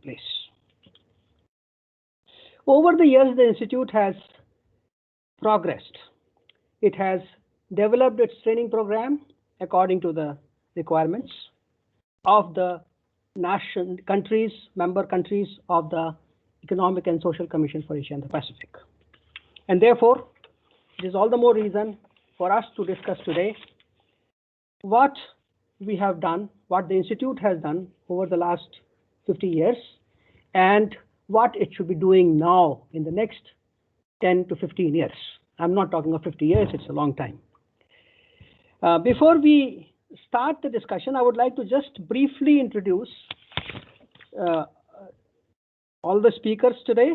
place. Over the years, the Institute has progressed. It has developed its training program according to the requirements of the member countries of the Economic and Social Commission for Asia and the Pacific. And therefore, it is all the more reason for us to discuss today what we have done, what the Institute has done over the last 50 years, and what it should be doing now in the next 10 to 15 years. I'm not talking of 50 years, it's a long time. Before we start the discussion, I would like to just briefly introduce all the speakers today.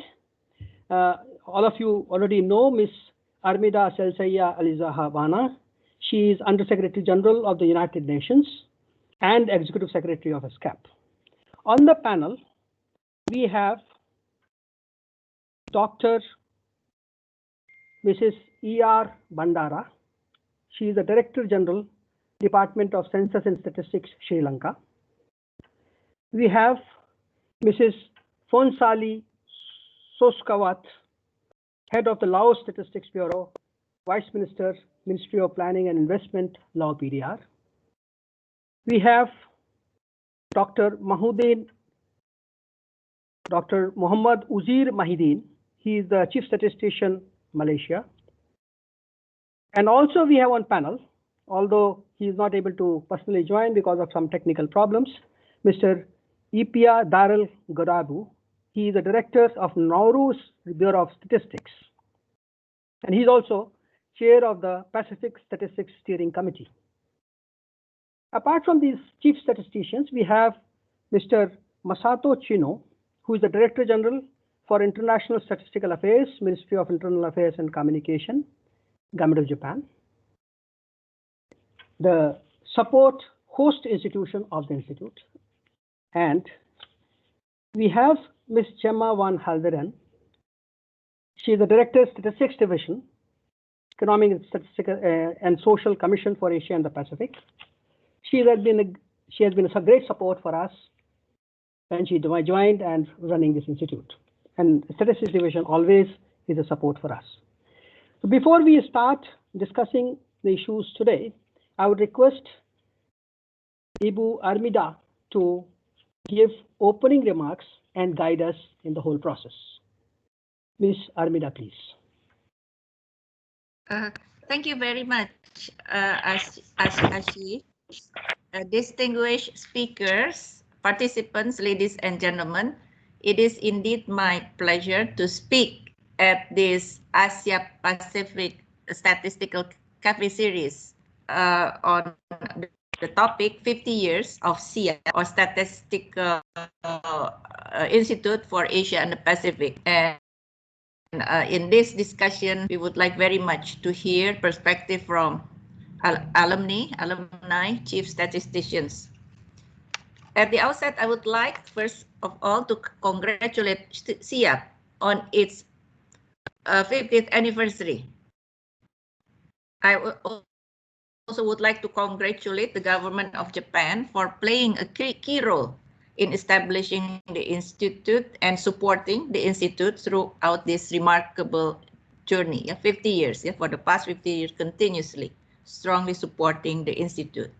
All of you already know Ms. Armida Selsaya Alizahabana. She is Undersecretary General of the United Nations and Executive Secretary of ESCAP. On the panel, we have Dr. Mrs. E.R. Bandara. She is the Director General, Department of Census and Statistics, Sri Lanka. We have Mrs. Fonsali Soskawat, Head of the Laos Statistics Bureau, Vice Minister, Ministry of Planning and Investment, Lao PDR. We have Dr. Muhammad Uzair Mahideen. He is the Chief Statistician, Malaysia. And also we have on panel, although he is not able to personally join because of some technical problems, Mr. Ipia Darul Godabu. He is the Director of Nauru's Bureau of Statistics. And he's also Chair of the Pacific Statistics Steering Committee. Apart from these Chief Statisticians, we have Mr. Masato Chino, who is the Director General for International Statistical Affairs, Ministry of Internal Affairs and Communication, Government of Japan, the support host institution of the Institute. And we have Ms. Gemma van Halderen. She is the Director, Statistics Division, Economic and Statistical and Social Commission for Asia and the Pacific. She has been a great support for us when she joined and running this institute. And Statistics Division always is a support for us. So before we start discussing the issues today, I would request Ibu Armida to give opening remarks and guide us in the whole process. Ms. Armida, please. Thank you very much, Ashish. Distinguished speakers, participants, ladies and gentlemen, it is indeed my pleasure to speak at this Asia Pacific Statistical Cafe series on the topic 50 years of SIAP, or Statistical Institute for Asia and the Pacific. And in this discussion, we would like very much to hear perspective from alumni, chief statisticians. At the outset, I would like first of all to congratulate SIAP on its 50th anniversary. I also would like to congratulate the government of Japan for playing a key role in establishing the Institute and supporting the Institute throughout this remarkable journey, 50 years, for the past 50 years continuously, strongly supporting the Institute.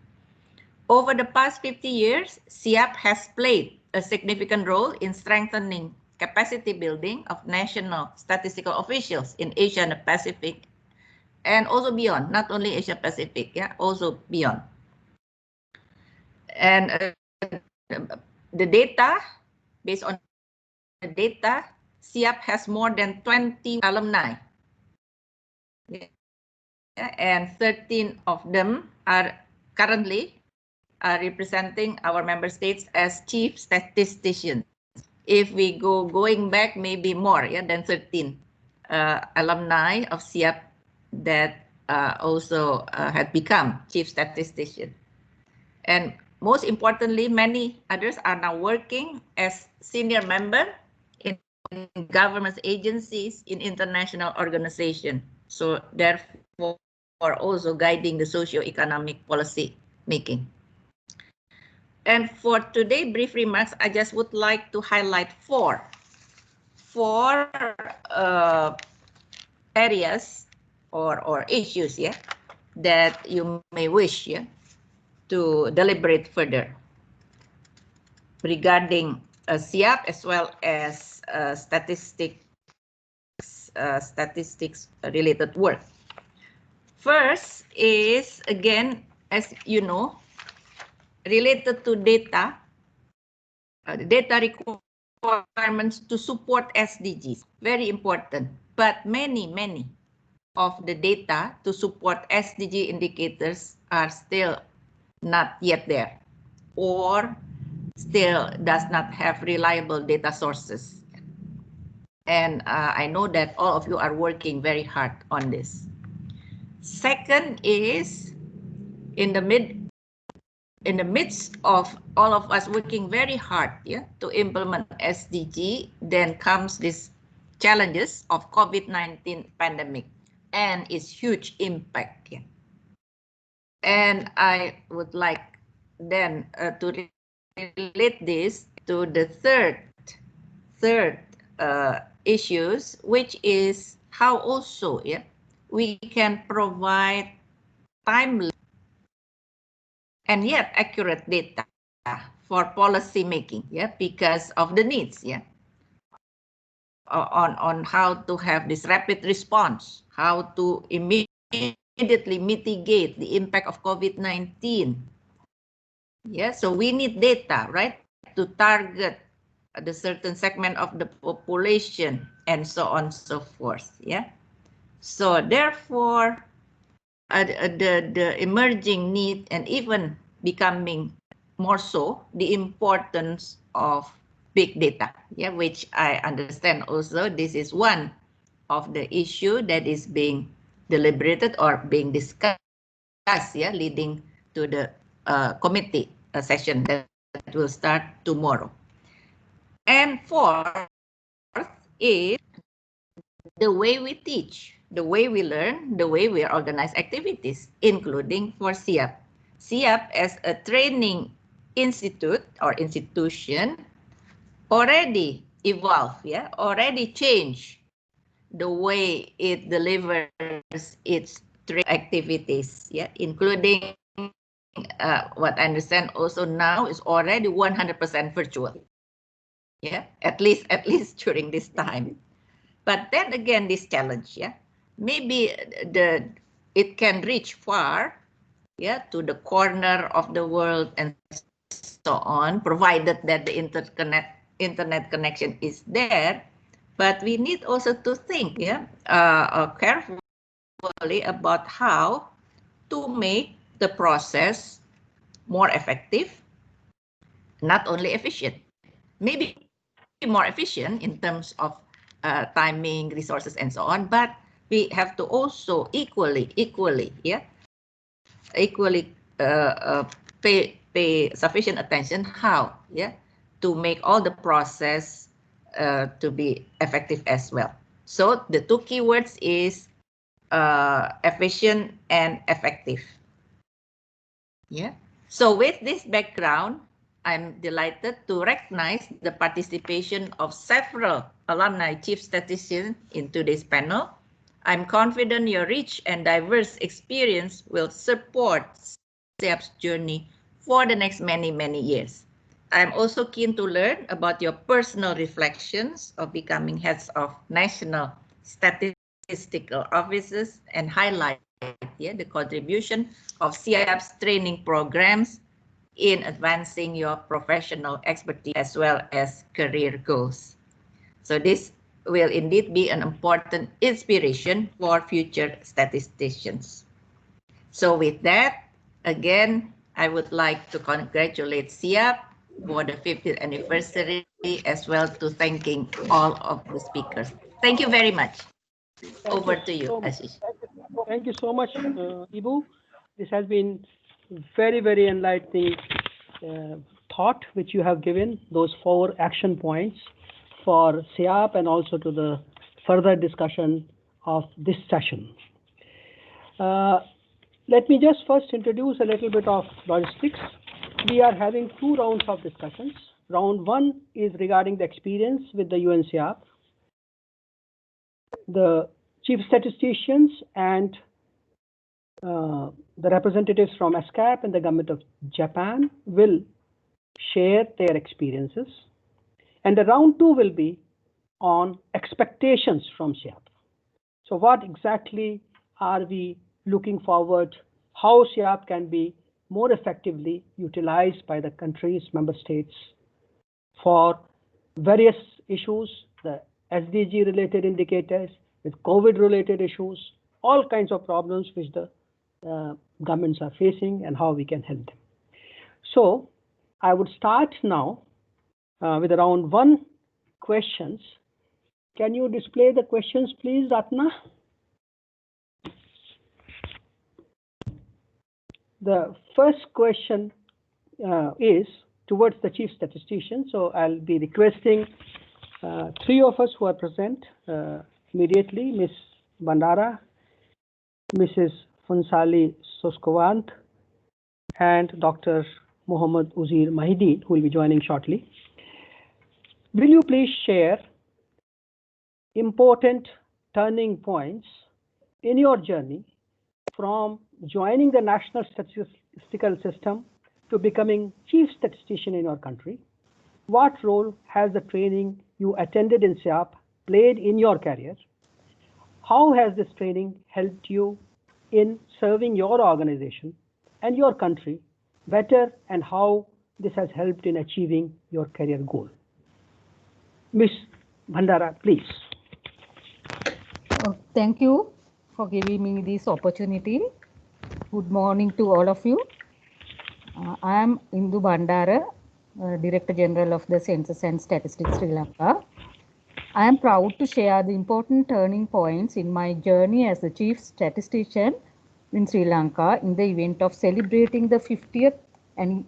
Over the past 50 years, SIAP has played a significant role in strengthening capacity building of national statistical officials in Asia and the Pacific, and also beyond, not only Asia Pacific, also beyond. And the data, based on the data, SIAP has more than 20 alumni, and 13 of them are currently representing our member states as chief statisticians. If we going back, maybe more than 13 alumni of SIAP that also had become chief statistician. And most importantly, many others are now working as senior member in government agencies, in international organizations. So therefore, also guiding the socio-economic policy making. And for today, brief remarks, I just would like to highlight four areas or issues, yeah, that you may wish, yeah, to deliberate further regarding SIAP as well as statistics related work. First is, again, as you know, related to data, data requirements to support SDGs, very important. But many of the data to support SDG indicators are still not yet there, or still does not have reliable data sources. And I know that all of you are working very hard on this. Second is, in the midst of all of us working very hard, yeah, to implement SDG, then comes this challenges of COVID-19 pandemic and its huge impact. Yeah. And I would like then to relate this to the third issues, which is how also, yeah, we can provide timely and yet accurate data for policy making, yeah, because of the needs, yeah, on how to have this rapid response, how to immediately mitigate the impact of COVID-19. Yeah, so we need data, right, to target the certain segment of the population and so on and so forth. Yeah, so therefore the emerging need, and even becoming more so, the importance of big data, yeah, which I understand also this is one of the issue that is being deliberated or being discussed, yeah, leading to the committee session that will start tomorrow. And fourth is the way we teach, the way we learn, the way we organize activities, including for SIAP. SIAP as a training institute or institution already evolved, yeah, already changed the way it delivers its training activities, yeah, including what I understand also now is already 100% virtual. Yeah, at least during this time. But then again, this challenge, yeah, maybe it can reach far, yeah, to the corner of the world and so on, provided that the internet connection is there. But we need also to think, yeah, carefully about how to make the process more effective, not only efficient, maybe more efficient in terms of timing, resources, and so on, but we have to also equally pay sufficient attention how, yeah, to make all the process to be effective as well. So the two keywords is efficient and effective. Yeah. So with this background, I'm delighted to recognize the participation of several alumni chief statisticians in today's panel. I'm confident your rich and diverse experience will support SIAP's journey for the next many years. I'm also keen to learn about your personal reflections of becoming heads of national statistical offices and highlight, yeah, the contribution of SIAP's training programs in advancing your professional expertise as well as career goals. So this will indeed be an important inspiration for future statisticians. So with that, again, I would like to congratulate SIAP for the 50th anniversary, as well to thanking all of the speakers. Thank you very much. Over to you, Ashish. Thank you so much, Ibu. This has been very enlightening thought which you have given, those 4 action points for SIAP and also to the further discussion of this session. Let me just first introduce a little bit of logistics. we are having two rounds of discussions. Round one is regarding the experience with the UNSIAP. The Chief Statisticians and the representatives from ESCAP and the government of Japan will share their experiences. And the round two will be on expectations from SIAP. So what exactly are we looking forward, how SIAP can be more effectively utilized by the countries, member states for various issues, the SDG related indicators, with COVID related issues, all kinds of problems which the governments are facing and how we can help them. So I would start now with round one questions. Can you display the questions, please, Ratna? The first question is towards the Chief Statistician. So I'll be requesting three of us who are present immediately, Ms. Bandara, Mrs. Funsali Soskowant, and Dr. Mohammad Uzair Mahideen, who will be joining shortly. Will you please share important turning points in your journey from joining the National Statistical System to becoming Chief Statistician in your country? What role has the training you attended in SIAP played in your career? How has this training helped you in serving your organization and your country better, and how this has helped in achieving your career goal? Ms. Bandara, please. Thank you for giving me this opportunity. Good morning to all of you. I am Indubandara, Director General of the Census and Statistics Sri Lanka. I am proud to share the important turning points in my journey as the Chief Statistician in Sri Lanka in the event of celebrating the 50th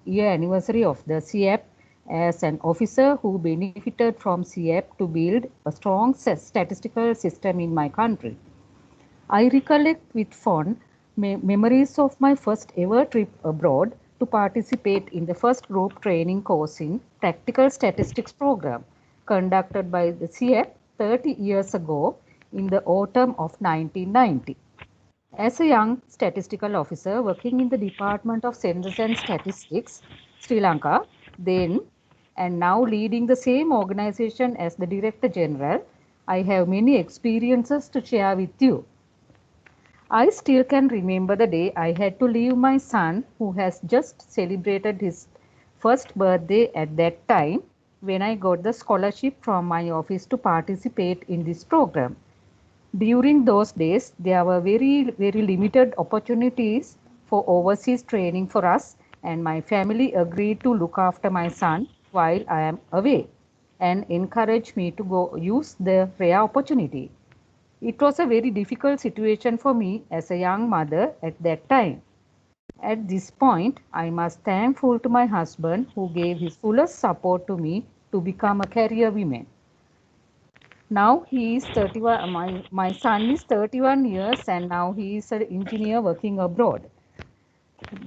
year anniversary of the SIAP as an officer who benefited from SIAP to build a strong statistical system in my country. I recollect with fond memories of my first ever trip abroad to participate in the first group training course in Practical Statistics program conducted by the SIAP 30 years ago in the autumn of 1990. As a young statistical officer working in the Department of Census and Statistics, Sri Lanka, then and now leading the same organization as the Director General, I have many experiences to share with you. I still can remember the day I had to leave my son, who has just celebrated his first birthday at that time, when I got the scholarship from my office to participate in this program. During those days, there were very limited opportunities for overseas training for us, and my family agreed to look after my son while I am away and encouraged me to go use the rare opportunity. It was a very difficult situation for me as a young mother at that time. At this point, I must thankful to my husband, who gave his fullest support to me to become a career woman. Now he is 31, my son is 31 years and now he is an engineer working abroad.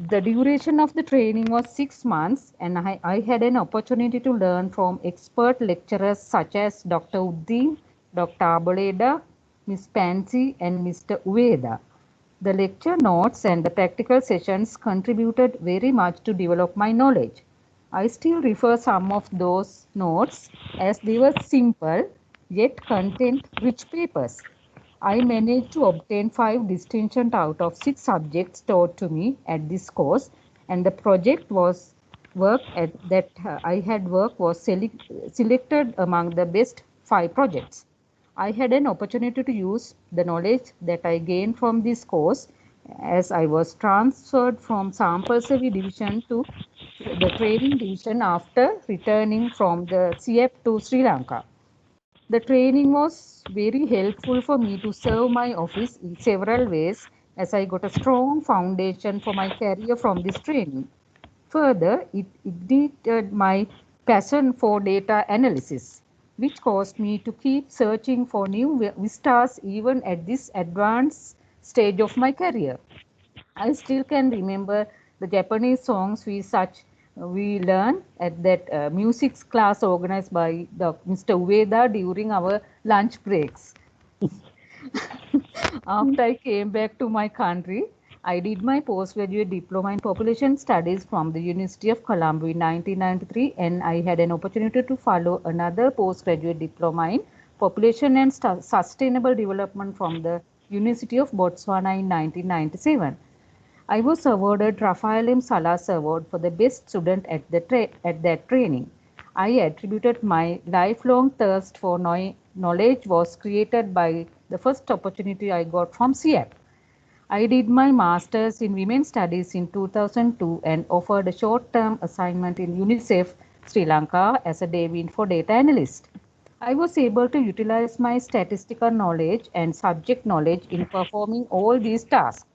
The duration of the training was 6 months, and I had an opportunity to learn from expert lecturers such as Dr. Uddin, Dr. Aboleda, Ms. Pansy and Mr. Ueda. The lecture notes and the practical sessions contributed very much to develop my knowledge. I still refer some of those notes as they were simple yet content-rich papers. I managed to obtain 5 distinctions out of 6 subjects taught to me at this course, and the project was selected among the best 5 projects. I had an opportunity to use the knowledge that I gained from this course as I was transferred from Sample Survey Division to the Training Division after returning from the SIAP to Sri Lanka. The training was very helpful for me to serve my office in several ways, as I got a strong foundation for my career from this training. Further, it ignited my passion for data analysis, which caused me to keep searching for new vistas even at this advanced stage of my career. I still can remember the Japanese songs with such we learned at that music class organized by Mr. Uveda during our lunch breaks. After I came back to my country, I did my postgraduate diploma in population studies from the University of Colombo in 1993, and I had an opportunity to follow another postgraduate diploma in population and sustainable development from the University of Botswana in 1997. I was awarded Rafael M. Salas Award for the best student at that training. I attributed my lifelong thirst for knowledge was created by the first opportunity I got from SIAP. I did my master's in women's studies in 2002 and offered a short-term assignment in UNICEF Sri Lanka as a data analyst. I was able to utilize my statistical knowledge and subject knowledge in performing all these tasks.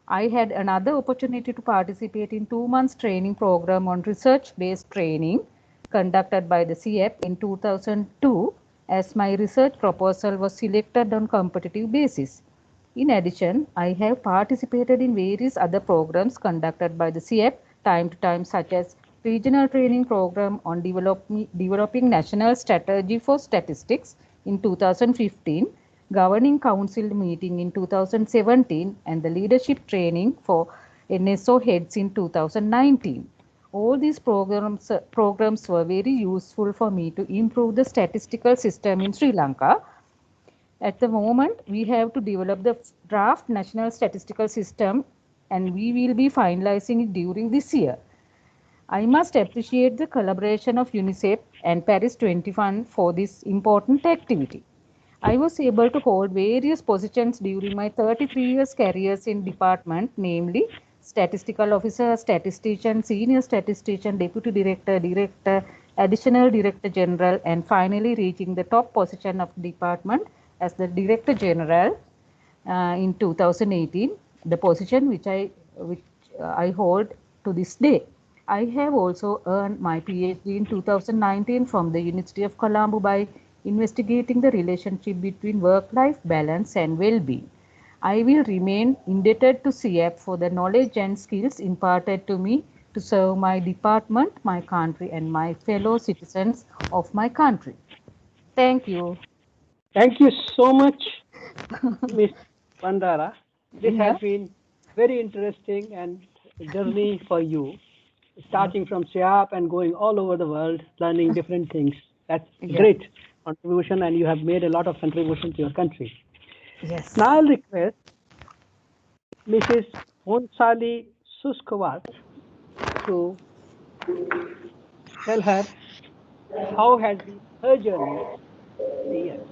I had another opportunity to participate in 2 months training program on research-based training conducted by the SIAP in 2002 as my research proposal was selected on competitive basis. In addition, I have participated in various other programs conducted by the SIAP time to time, such as regional training program on developing national strategy for statistics in 2015, governing council meeting in 2017, and the leadership training for NSO heads in 2019. All these programs were very useful for me to improve the statistical system in Sri Lanka. At the moment, we have to develop the draft national statistical system, and we will be finalizing it during this year. I must appreciate the collaboration of UNICEF and Paris 21 for this important activity. I was able to hold various positions during my 33 years careers in department, namely statistical officer, statistician, senior statistician, deputy director, director, additional director general, and finally reaching the top position of department as the director general in 2018, the position which I hold to this day. I have also earned my PhD in 2019 from the University of Colombo by investigating the relationship between work-life balance and well-being. I will remain indebted to SIAP for the knowledge and skills imparted to me to serve my department, my country, and my fellow citizens of my country. Thank you. Thank you so much, Ms. Bandara. This has been very interesting and journey for you, starting from SIAP and going all over the world, learning different things. That's great contribution, and you have made a lot of contribution to your country. Yes. Now I'll request Mrs. Honsali Suskowat to tell her how has been her journey in the years.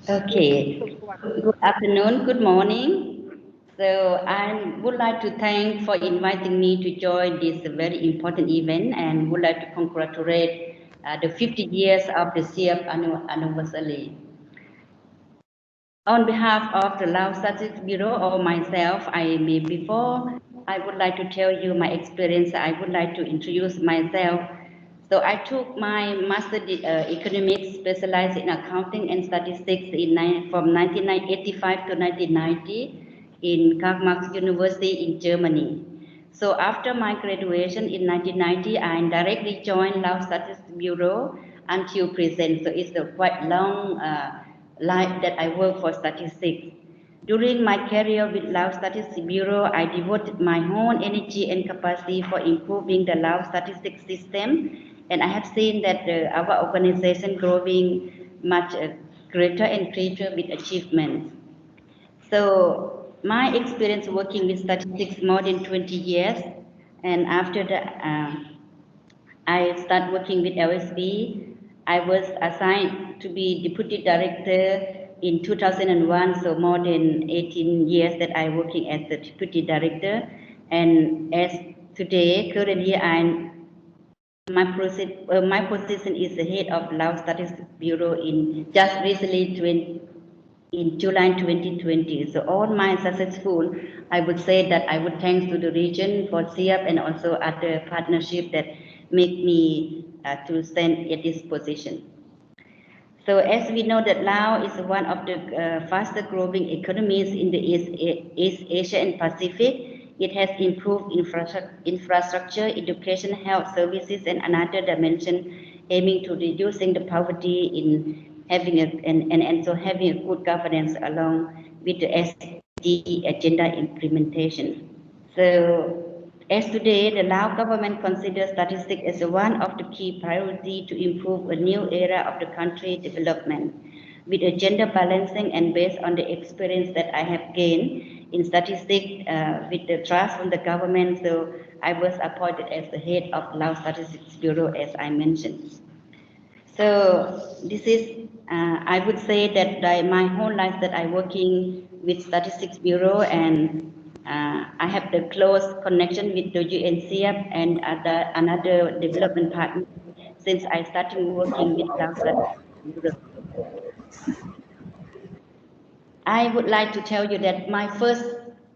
Okay. Good afternoon, good morning. So I would like to thank for inviting me to join this very important event and would like to congratulate the 50 years of the SIAP anniversary. On behalf of the Lao Statistics Bureau or myself, I would like to tell you my experience. I would like to introduce myself. So I took my Master Economics, specialized in accounting and statistics from 1985 to 1990 in Karl Marx University in Germany. So after my graduation in 1990, I directly joined Lao Statistics Bureau until present. So it's a quite long life that I work for statistics. During my career with Lao Statistics Bureau, I devoted my own energy and capacity for improving the Lao statistics system, and I have seen that our organization growing much greater and greater with achievements. So my experience working with statistics more than 20 years, and after that, I started working with LSB. I was assigned to be deputy director in 2001, so more than 18 years that I'm working as the deputy director. And as today, currently, my position is the head of Lao Statistics Bureau in just recently in July 2020. So all my successful, I would say that I would thanks to the region for SIAP and also other partnership that make me to stand at this position. So as we know that Laos is one of the fastest growing economies in the East Asia and Pacific, it has improved infrastructure, education, health services, and another dimension aiming to reducing the poverty in having and so having a good governance along with the SDG agenda implementation. So, as today, the Lao government considers statistics as one of the key priorities to improve a new era of the country development. With a gender balancing and based on the experience that I have gained in statistics with the trust from the government, so I was appointed as the head of Lao Statistics Bureau, as I mentioned. So this is, I would say that my whole life that I'm working with Statistics Bureau, and I have the close connection with the UNSIAP and another development partner since I started working with Lao Statistics Bureau. I would like to tell you that my first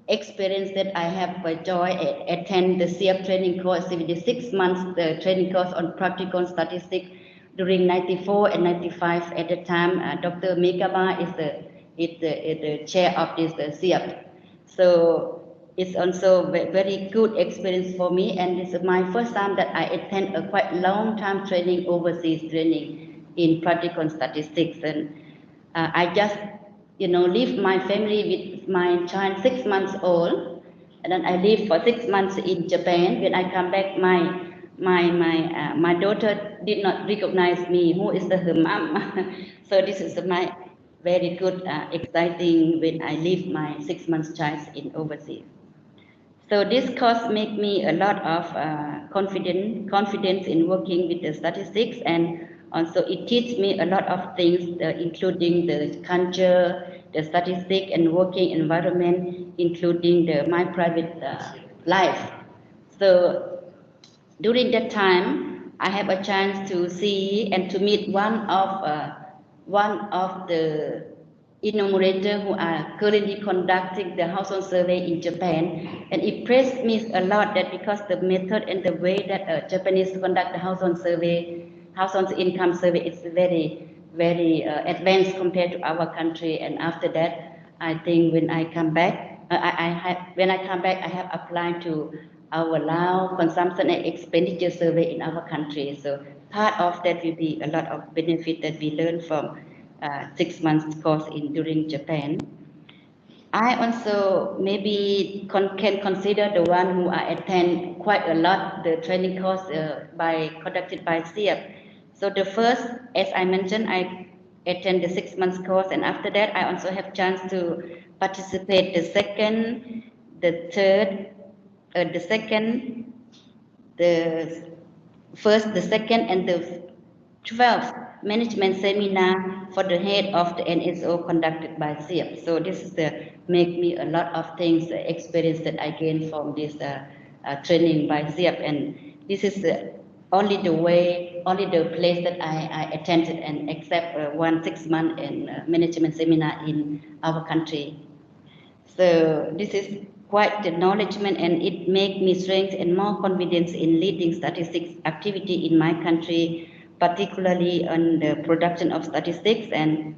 experience that I have joy attend the SIAP training course, the 6 months the training course on practical statistics during 94 and 95 at the time. Dr. Megaba is the chair of this SIAP. So it's also a very good experience for me, and this is my first time that I attend a quite long time training, overseas training in practical statistics. And I just leave my family with my child 6 months old, and then I live for 6 months in Japan. When I come back, my daughter did not recognize me. Who is her mom? So this is my very good, exciting when I leave my 6 months child in overseas. So this course make me a lot of confidence in working with the statistics, and also it teaches me a lot of things, including the culture, the statistic and working environment, including my private life. So during that time, I have a chance to see and to meet one of the enumerators who are currently conducting the household survey in Japan, and it impressed me a lot that because the method and the way that Japanese conduct the household survey, household income survey, is very advanced compared to our country. And after that, I think when I come back, I have applied to our Lao consumption and expenditure survey in our country. So part of that will be a lot of benefit that we learn from 6 months course during Japan. I also maybe can consider the one who I attend quite a lot the training course conducted by SIAP. So the first, as I mentioned, I attend the 6 months course, and after that I also have chance to participate the second, the third, the first, the second, and the 12th management seminar for the head of the NSO conducted by SIAP. So this is make me a lot of things, experience that I gained from this training by SIAP, and this is only the place that I attended and except 1 6-month management seminar in our country. So this is quite the acknowledgement, and it made me strength and more confidence in leading statistics activity in my country, particularly on the production of statistics. And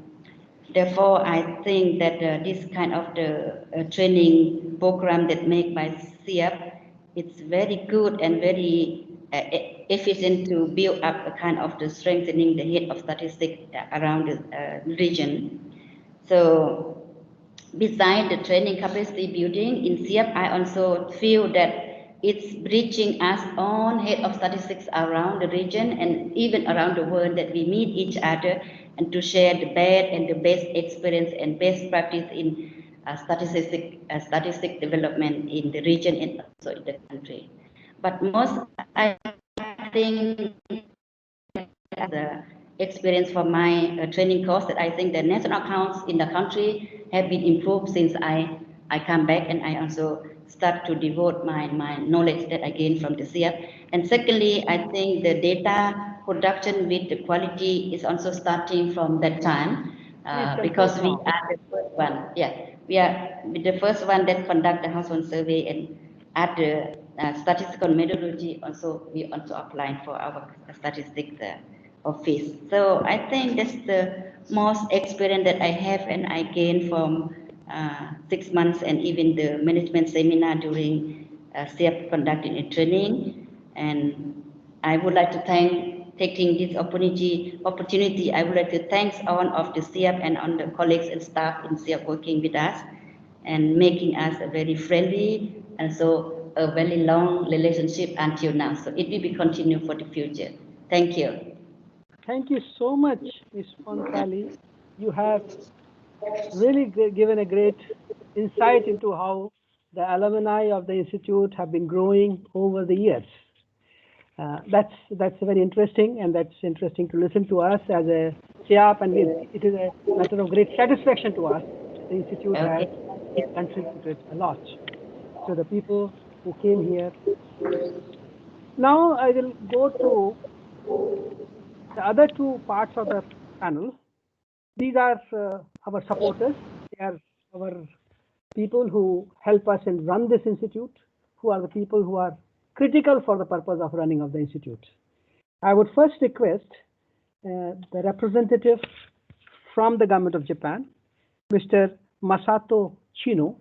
therefore, I think that this kind of the training program that made by SIAP, it's very good and very efficient to build up a kind of the strengthening the head of statistics around the region. So besides the training capacity building in SIAP, I also feel that it's bridging us on head of statistics around the region and even around the world, that we meet each other and to share the best and the best experience and best practice in statistic development in the region and also in the country. But most, I think, the experience from my training course, that I think the national accounts in the country have been improved since I come back, and I also start to devote my knowledge that I gained from the SIAP. And secondly, I think the data production with the quality is also starting from that time, because we are the first one. Yeah, we are the first one that conduct the household survey, and at the statistical methodology also we also applying for our statistics office. So I think that's the most experience that I have and I gain from 6 months, and even the management seminar during SIAP conducting a training. And I would like to taking this opportunity, I would like to thank all of the SIAP and all the colleagues and staff in SIAP working with us and making us a very friendly and so a very long relationship until now. So it will be continued for the future. Thank you. Thank you so much, Ms. Pontali. You have really given a great insight into how the alumni of the Institute have been growing over the years. That's very interesting, and that's interesting to listen to us as a SIAP, and it is a matter of great satisfaction to us. The Institute has contributed a lot to the people who came here. Now I will go to the other two parts of the panel. These are our supporters. They are our people who help us and run this institute, who are the people who are critical for the purpose of running of the institute. I would first request the representative from the government of Japan, Mr. Masato Chino,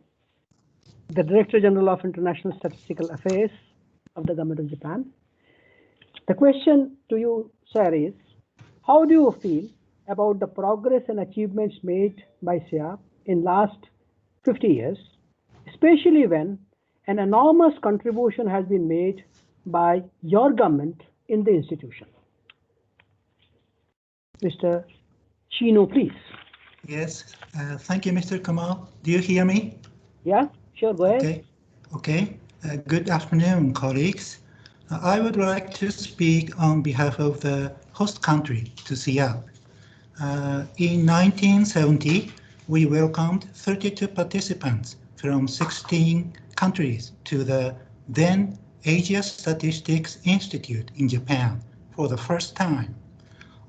the Director General of International Statistical Affairs of the government of Japan. The question to you, sir, is how do you feel about the progress and achievements made by SIAP in last 50 years, especially when an enormous contribution has been made by your government in the institution? Mr. Chino, please. Yes, thank you, Mr. Kamal. Do you hear me? Yeah, sure, go ahead. Okay. Good afternoon, colleagues. I would like to speak on behalf of the host country to SIAP. In 1970, we welcomed 32 participants from 16 countries to the then Asia Statistics Institute in Japan for the first time.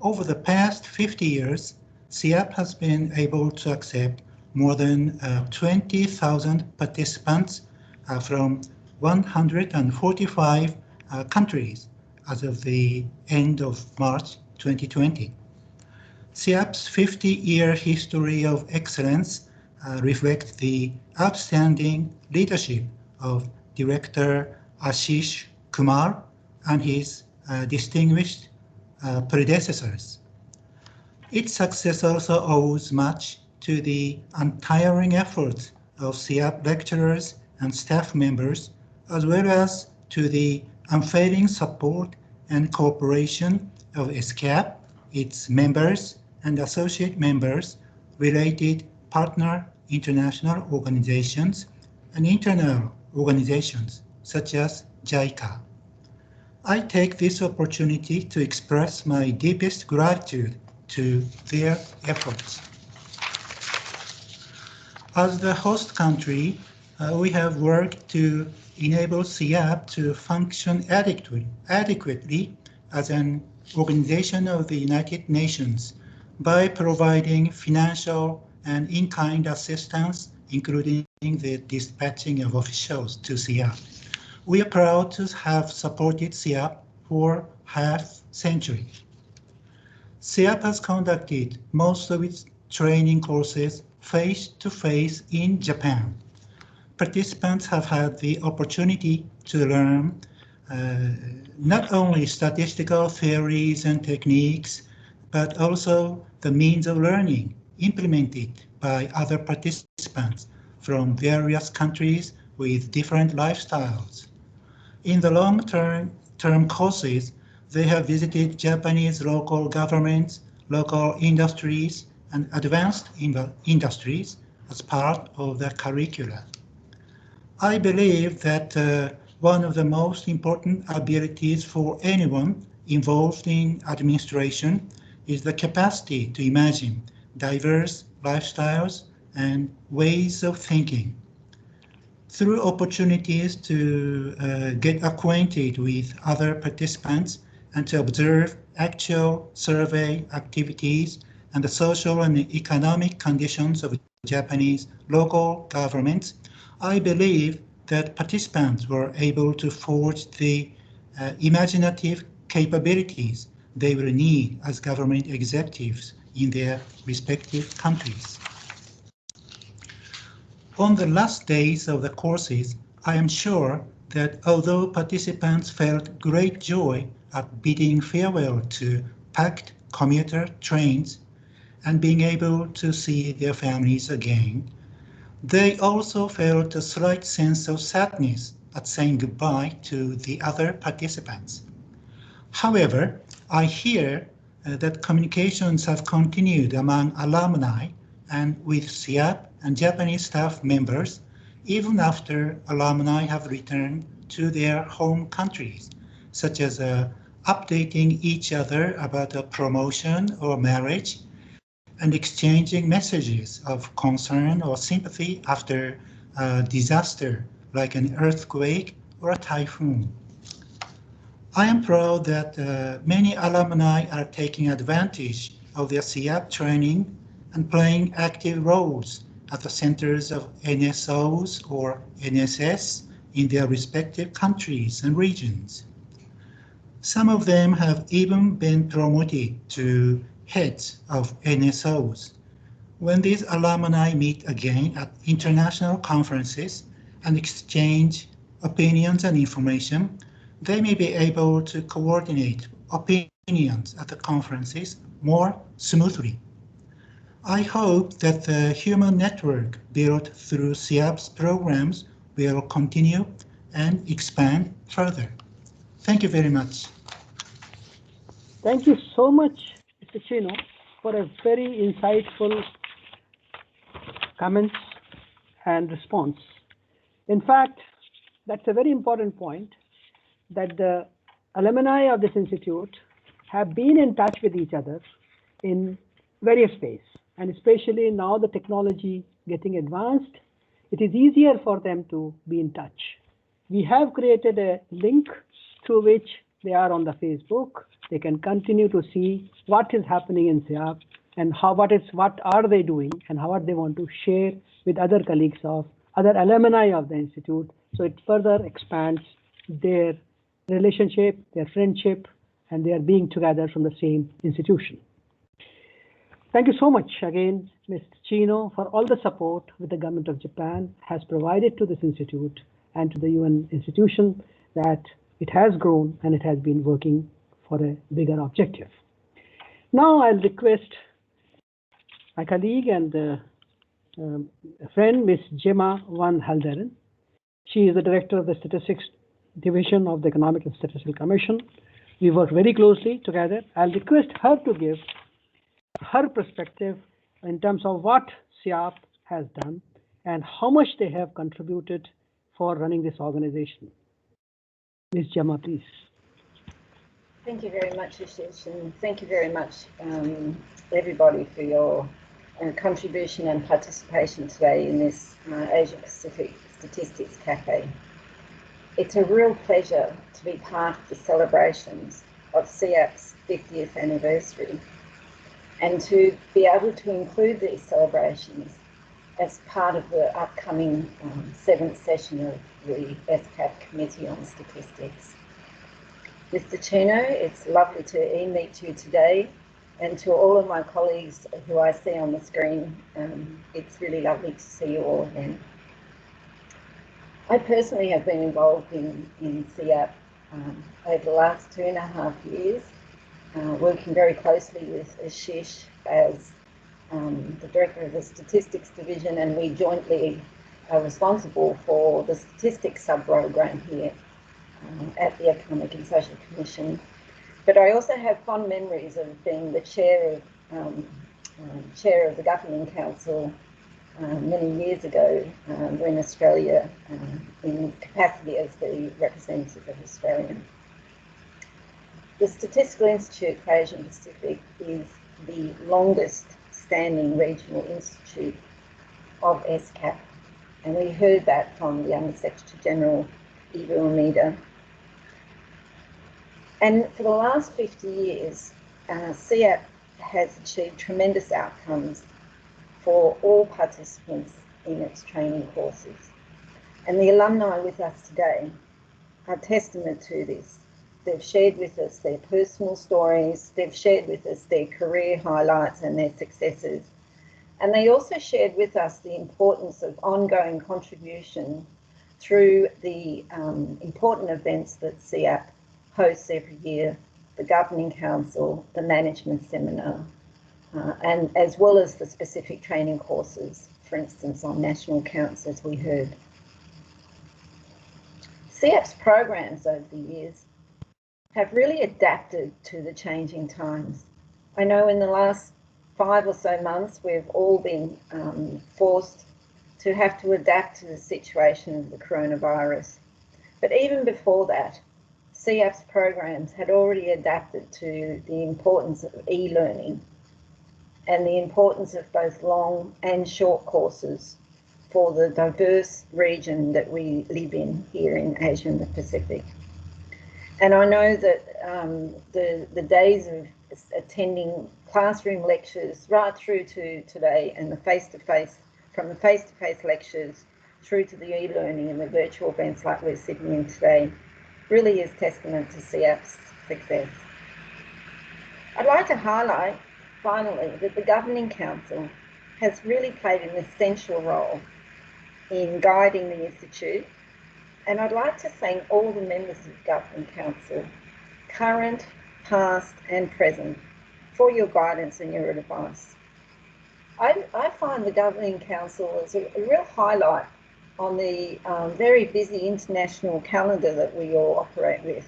Over the past 50 years, SIAP has been able to accept more than 20,000 participants from 145 countries as of the end of March 2020. SIAP's 50-year history of excellence reflects the outstanding leadership of Director Ashish Kumar and his distinguished predecessors. Its success also owes much to the untiring efforts of SIAP lecturers and staff members, as well as to the unfailing support and cooperation of ESCAP, its members and associate members, related partner international organizations, and internal organizations such as JICA. I take this opportunity to express my deepest gratitude to their efforts. As the host country, we have worked to enable SIAP to function adequately as an organization of the United Nations by providing financial and in-kind assistance, including the dispatching of officials to SIAP. We are proud to have supported SIAP for half-century. SIAP has conducted most of its training courses face-to-face in Japan. Participants have had the opportunity to learn not only statistical theories and techniques, but also the means of learning implemented by other participants from various countries with different lifestyles. In the long-term courses, they have visited Japanese local governments, local industries, and advanced industries as part of the curricula. I believe that one of the most important abilities for anyone involved in administration is the capacity to imagine diverse lifestyles and ways of thinking. Through opportunities to get acquainted with other participants and to observe actual survey activities and the social and economic conditions of Japanese local governments, I believe that participants were able to forge the imaginative capabilities they will need as government executives in their respective countries. On the last days of the courses, I am sure that although participants felt great joy at bidding farewell to packed commuter trains and being able to see their families again, they also felt a slight sense of sadness at saying goodbye to the other participants. However, I hear that communications have continued among alumni and with SIAP and Japanese staff members even after alumni have returned to their home countries, such as updating each other about a promotion or marriage and exchanging messages of concern or sympathy after a disaster like an earthquake or a typhoon. I am proud that many alumni are taking advantage of their SIAP training and playing active roles at the centers of NSOs or NSS in their respective countries and regions. Some of them have even been promoted to heads of NSOs. When these alumni meet again at international conferences and exchange opinions and information, they may be able to coordinate opinions at the conferences more smoothly. I hope that the human network built through SIAP's programs will continue and expand further. Thank you very much. Thank you so much, Mr. Chino, for a very insightful comments and response. In fact, that's a very important point, that the alumni of this institute have been in touch with each other in various ways. And especially now the technology getting advanced, it is easier for them to be in touch. We have created a link through which they are on the Facebook. They can continue to see what is happening in SIAP and what are they doing and how they want to share with other colleagues of other alumni of the institute. So it further expands their relationship, their friendship, and their being together from the same institution. Thank you so much again, Mr. Chino, for all the support that the government of Japan has provided to this institute and to the UN institution, that it has grown and it has been working for a bigger objective. Now I'll request my colleague and friend, Ms. Gemma van Halderen. She is the director of the Statistics Division of the Economic and Statistical Commission. We work very closely together. I'll request her to give her perspective in terms of what SIAP has done and how much they have contributed for running this organization. Ms. Gemma, please. Thank you very much, Ashish, and thank you very much, everybody, for your contribution and participation today in this Asia Pacific Statistics Cafe. It's a real pleasure to be part of the celebrations of SIAP's 50th anniversary and to be able to include these celebrations as part of the upcoming 7th session of the ESCAP Committee on Statistics. Mr. Chino, it's lovely to meet you today, and to all of my colleagues who I see on the screen, it's really lovely to see you all again. I personally have been involved in SIAP over the last 2.5 years, working very closely with Ashish as the Director of the Statistics Division, and we jointly are responsible for the Statistics sub-program here at the Economic and Social Commission. But I also have fond memories of being the chair of the Governing Council many years ago when Australia, in capacity as the representative of Australia. The Statistical Institute for Asia Pacific is the longest standing regional institute of ESCAP, and we heard that from the Under Secretary General Eva Umeda. And for the last 50 years, SIAP has achieved tremendous outcomes for all participants in its training courses. And the alumni with us today are testament to this. They've shared with us their personal stories, they've shared with us their career highlights and their successes. And they also shared with us the importance of ongoing contribution through the important events that SIAP hosts every year, the Governing Council, the Management Seminar, and as well as the specific training courses, for instance, on national accounts, as we heard. SIAP's programs over the years have really adapted to the changing times. I know in the last 5 or so months, we've all been forced to have to adapt to the situation of the coronavirus. But even before that, SIAP's programs had already adapted to the importance of e-learning and the importance of both long and short courses for the diverse region that we live in here in Asia and the Pacific. And I know that the days of attending classroom lectures right through to today and the face-to-face, from the face-to-face lectures through to the e-learning and the virtual events like we're sitting in today, really is testament to SIAP's success. I'd like to highlight, finally, that the Governing Council has really played an essential role in guiding the Institute, and I'd like to thank all the members of the Governing Council, current, past and present, for your guidance and your advice. I find the Governing Council as a real highlight on the very busy international calendar that we all operate with.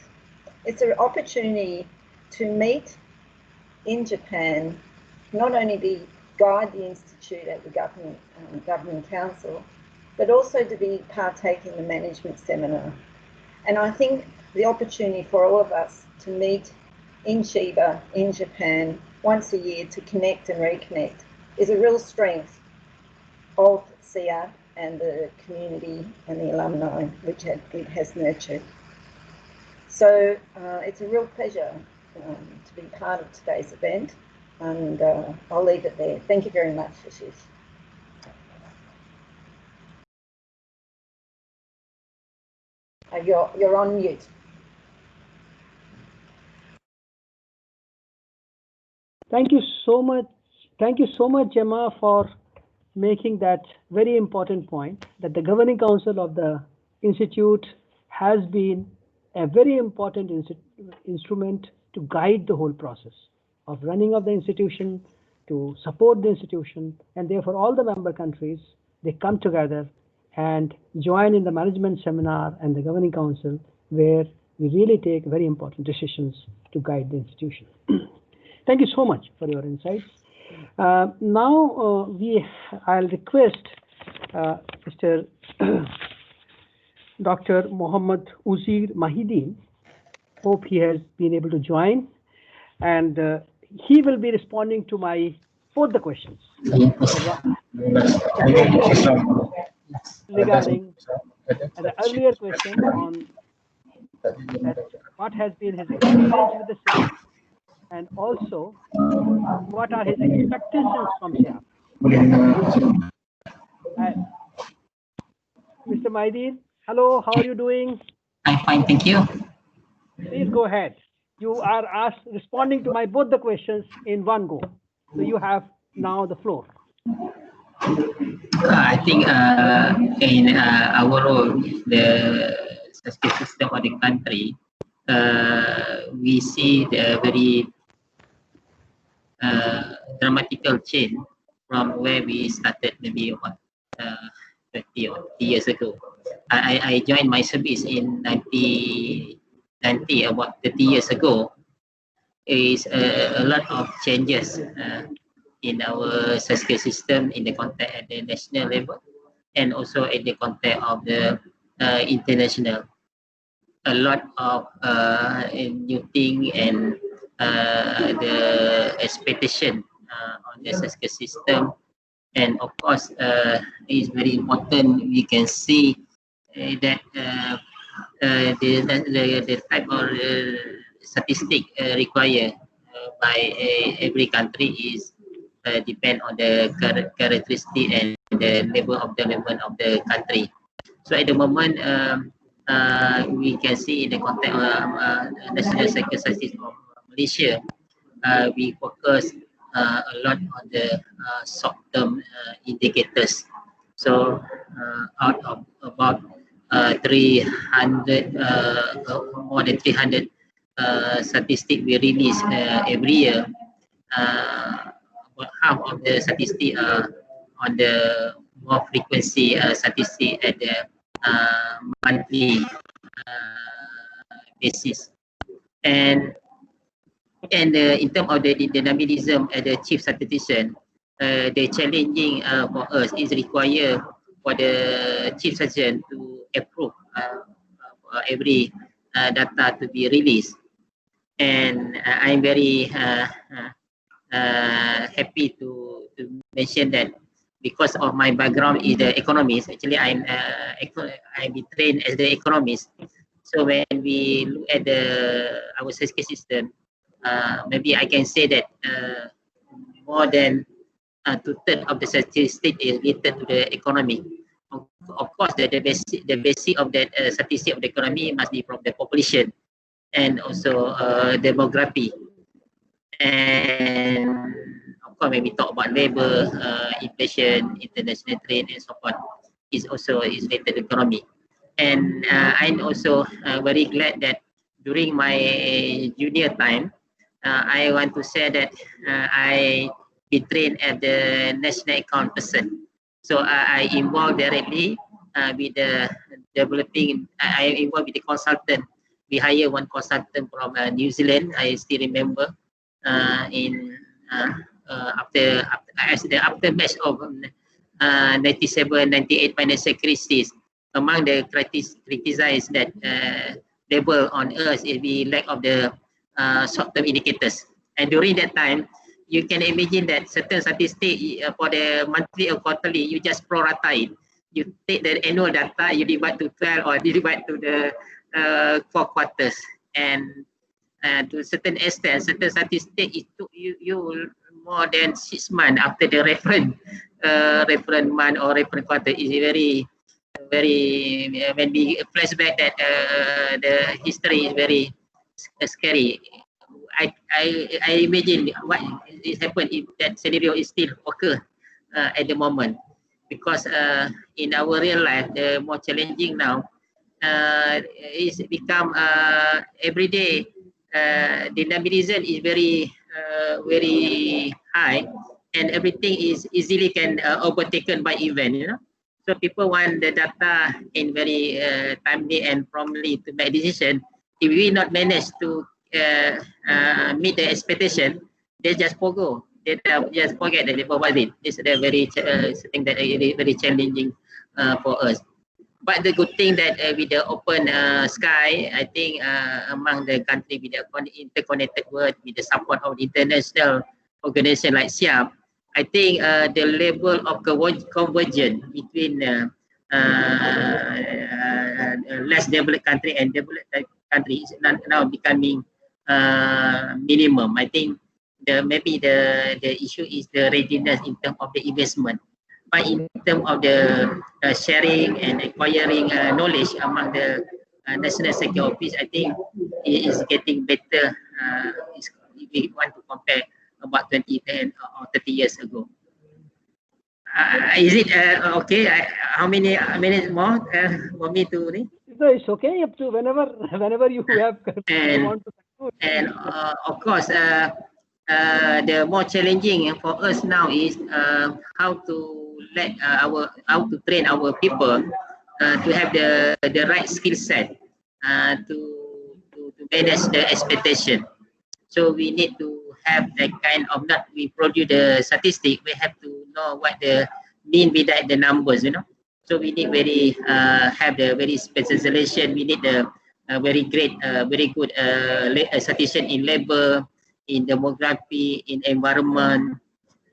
It's an opportunity to meet in Japan, not only guide the Institute at the Governing Council, but also to be partaking in the management seminar. And I think the opportunity for all of us to meet in Chiba, in Japan, once a year to connect and reconnect is a real strength of SIAP and the community and the alumni which it has nurtured. So it's a real pleasure to be part of today's event, and I'll leave it there. Thank you very much, Ashish. You're on mute. Thank you so much. Thank you so much, Gemma, for making that very important point that the Governing Council of the Institute has been a very important instrument to guide the whole process of running of the institution, to support the institution, and therefore all the member countries, they come together and join in the management seminar and the Governing Council, where we really take very important decisions to guide the institution. Thank you so much for your insights. Now I'll request Mr. Dr. Mohammad Uzair Mahideen. Hope he has been able to join, and he will be responding to both the questions regarding the earlier question on what has been his experience with the SIAP, and also what are his expectations from SIAP. Mr. Mahideen, hello, how are you doing? I'm fine, thank you. Please go ahead. You are responding to both the questions in one go. So you have now the floor. I think in our role, the statistical system of the country, we see the very dramatical change from where we started maybe 20 or 30 years ago. I joined my service in 1990, about 30 years ago. Is a lot of changes in our statistical system in the context at the national level and also in the context of the international. A lot of new thing and the expectation on the statistical system, and of course it's very important. We can see that the type of statistic required by every country is depend on the characteristic and the level of development of the country. So at the moment, we can see in the context of national statistics of Malaysia, we focus a lot on the short-term indicators. So out of about 300, more than 300 statistics we release every year, about half of the statistics on the more frequency statistic at the monthly basis. And in terms of the dynamism as the chief statistician, the challenging for us is required for the chief statistician to approve every data to be released. And I'm very happy to mention that because of my background is the economist. Actually, I'm trained as the economist. So when we look at our statistical system, maybe I can say that more than 2/3 of the statistic is related to the economy. Of course, the basic of that statistic of the economy must be from the population and also demography. And of course, when we talk about labor, inflation, international trade, and so forth, is related to economy. And I'm also very glad that during my junior time, I want to say that I be trained as the national account person. So I involved directly with the developing. I involved with the consultant. We hire one consultant from New Zealand. I still remember after the aftermath of 97, 98 financial crisis. Among the criticized that label on us is the lack of the short-term indicators. And during that time, you can imagine that certain statistics for the monthly or quarterly, you just prorata it. You take the annual data, you divide to 12 or divide to the 4 quarters. And to a certain extent, certain statistics, it took you more than 6 months after the reference month or reference quarter is very when we flashback that the history is very scary. I imagine what is happened if that scenario is still occur at the moment, because in our real life, the more challenging now is become every day. Dynamism is very high, and everything is easily can overtaken by event. You know, so people want the data in very timely and promptly to make decision. If we not manage to meet the expectation, they just forgo. They just forget that they provide it. It's a very thing that is very challenging for us. But the good thing that with the open sky, I think among the country with the interconnected world, with the support of the international organization like SIAP, I think the level of convergence between less developed country and developed country is now becoming minimum. I think maybe the issue is the readiness in terms of the investment. But in terms of the sharing and acquiring knowledge among the national security office, I think it is getting better if we want to compare about 20 or 30 years ago. Is it okay? How many minutes more for me to read? No, it's okay. Up to whenever you have. And, want to conclude. And of course, the more challenging for us now is how to train our people to have the right skill set to manage the expectation. So we need to have that kind of, not we produce the statistic, we have to know what the mean without the numbers, you know. So we need have the very specialization. We need the very good statistician in labor, in demography, in environment,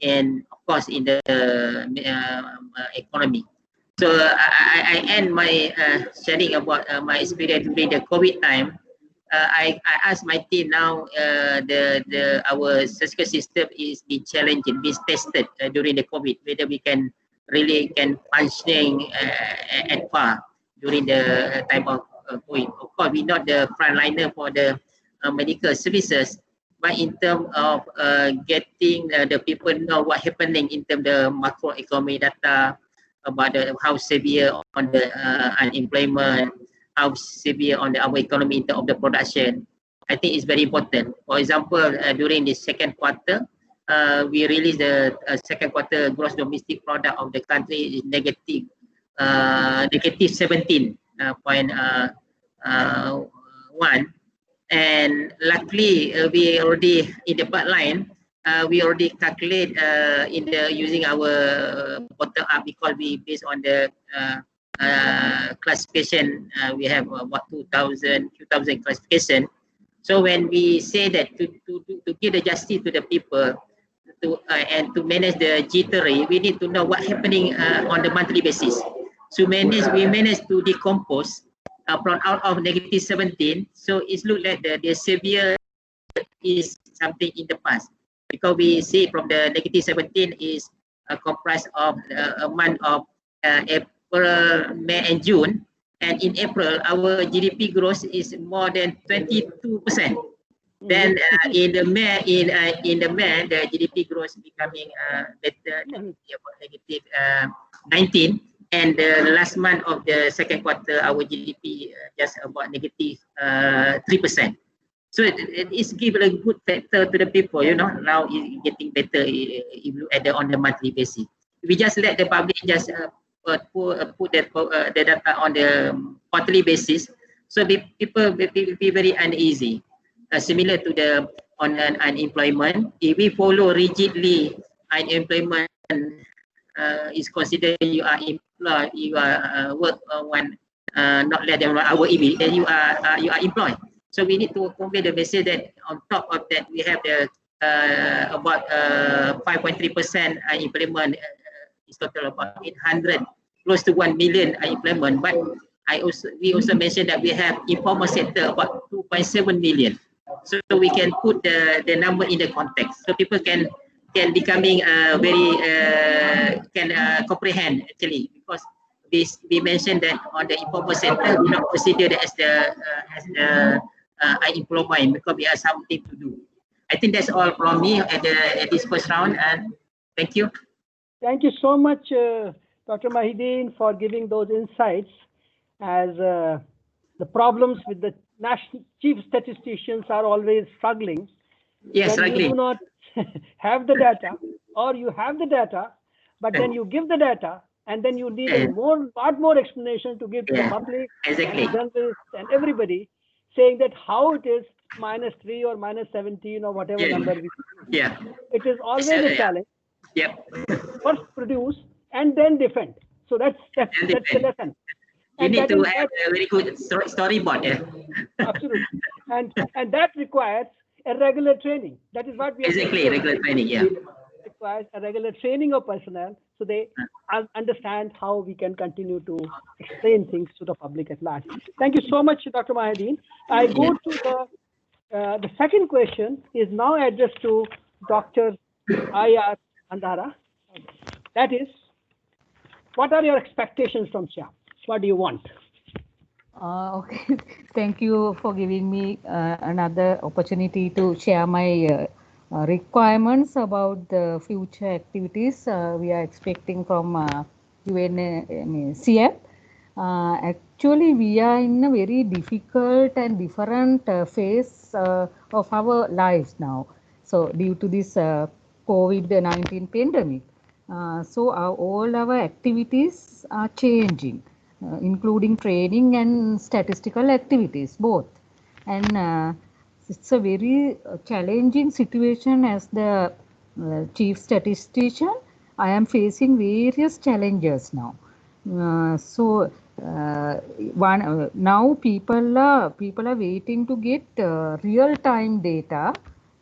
and of course in the economy. So I end my sharing about my experience during the COVID time. I asked my team now. Our statistical system is being challenged, being tested during the COVID, whether we can really functioning at par during the time of COVID. Of course, we're not the frontliner for the medical services, but in terms of getting the people know what happening in terms of the macroeconomic data about how severe on the unemployment, how severe on our economy in terms of the production. I think it's very important. For example, during the second quarter, we released the second quarter gross domestic product of the country is negative 17.1, and luckily we already in the pipeline. We already calculate in the using our bottom up, because we based on the classification. We have about 2,000 classification. So when we say that to give the justice to the people, and to manage the jittery, we need to know what happening on the monthly basis. So we managed to decompose from out of negative 17. So it's look like the severe is something in the past, because we see from the negative 17 is comprised of a month of April, May, and June. And in April, our GDP growth is more than 22%. Then in the May, the GDP growth becoming better, about negative 19. And the last month of the second quarter, our GDP just about negative 3%. So it is give a good factor to the people, you know. Now it's getting better if you look at on the monthly basis. We just let the public just put the data on the quarterly basis, so people will be very uneasy. Similar to the on unemployment, if we follow rigidly, unemployment is considered you are employed, you are work one not less than 1 hour a week, then you are employed. So we need to convey the message that on top of that we have the about 5.3% unemployment. Is total about 800, close to 1 million unemployment. But we also mentioned that we have informal sector about 2.7 million. So we can put the number in the context, so people can becoming very can comprehend actually, because we mentioned that on the informal sector we not consider that as the unemployment, because we have something to do. I think that's all from me at this first round, and thank you. Thank you so much, Dr. Mahideen, for giving those insights, as the problems with the national chief statisticians are always struggling. Yes, when you do not have the data, or you have the data, but then you give the data, and then you need a lot more explanation to give to the public, exactly, and journalists, and everybody, saying that how it is -3 or -17 or whatever number we use. It is always a challenge. First produce and then defend. So that's the lesson. You need to have a very good storyboard. Absolutely. And that requires a regular training. That is what we exactly regular training. It requires a regular training of personnel, so they understand how we can continue to explain things to the public at large. Thank you so much, Dr. Mahideen. I go to the second question is now addressed to Dr. I.R. Andara. That is, what are your expectations from SIAP? What do you want? Okay, thank you for giving me another opportunity to share my requirements about the future activities we are expecting from UNSIAP. Actually, we are in a very difficult and different phase of our lives now. So due to this COVID-19 pandemic, so all our activities are changing, including training and statistical activities both. And it's a very challenging situation. As the chief statistician, I am facing various challenges now. Now people are waiting to get real-time data,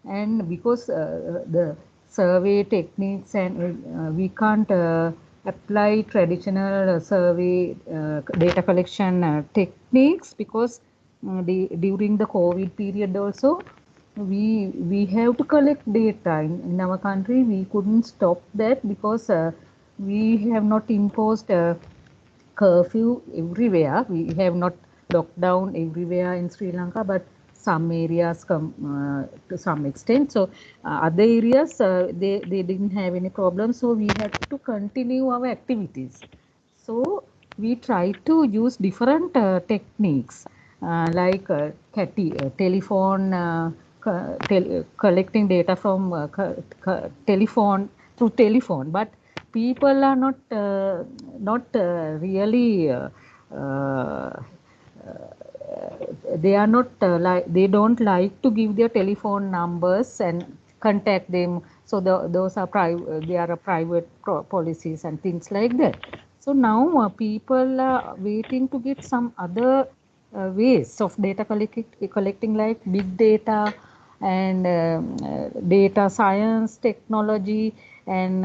and because the survey techniques, and we can't apply traditional survey data collection techniques, because during the COVID period also we have to collect data in our country. We couldn't stop that because we have not imposed a curfew everywhere. We have not locked down everywhere in Sri Lanka, but some areas to some extent. So other areas they didn't have any problem. So we had to continue our activities. So we try to use different techniques like telephone, collecting data from telephone through telephone, but people are not really they are not they don't like to give their telephone numbers and contact them. So those are private, they are private policies and things like that. So now people are waiting to get some other ways of data collecting like big data and data science technology and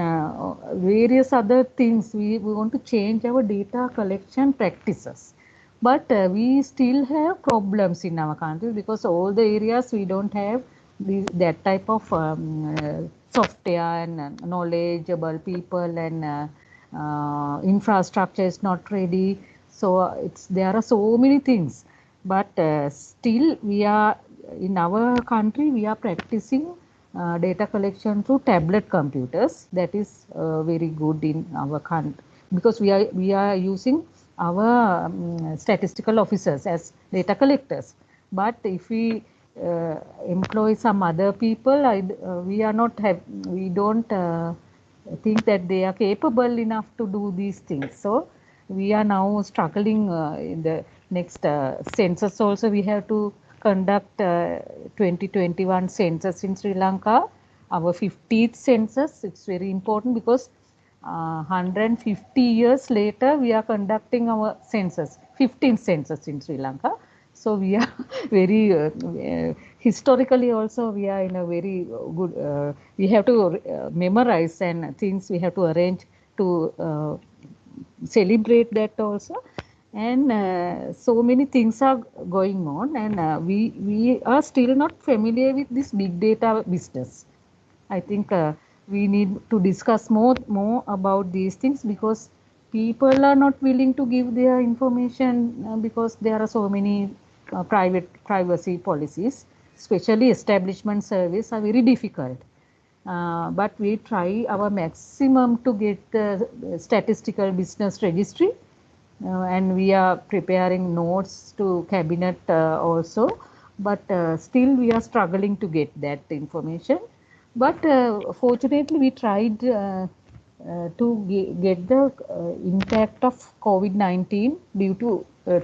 various other things. We want to change our data collection practices. But we still have problems in our country because all the areas we don't have that type of software and knowledgeable people and infrastructure is not ready. So there are so many things, but still we are in our country we are practicing data collection through tablet computers. That is very good in our country because we are using our statistical officers as data collectors. But if we employ some other people, we don't think that they are capable enough to do these things. So we are now struggling in the next census also. We have to conduct 2021 census in Sri Lanka, our 50th census. It's very important because 150 years later we are conducting our census, 15th census in Sri Lanka. So we are very historically also we are in a very good, we have to memorize and things we have to arrange to celebrate that also. And so many things are going on, and we are still not familiar with this big data business. I think we need to discuss more about these things because people are not willing to give their information because there are so many privacy policies, especially establishment service are very difficult. But we try our maximum to get the statistical business registry, and we are preparing notes to cabinet also, but still we are struggling to get that information. But fortunately we tried to get the impact of COVID-19 due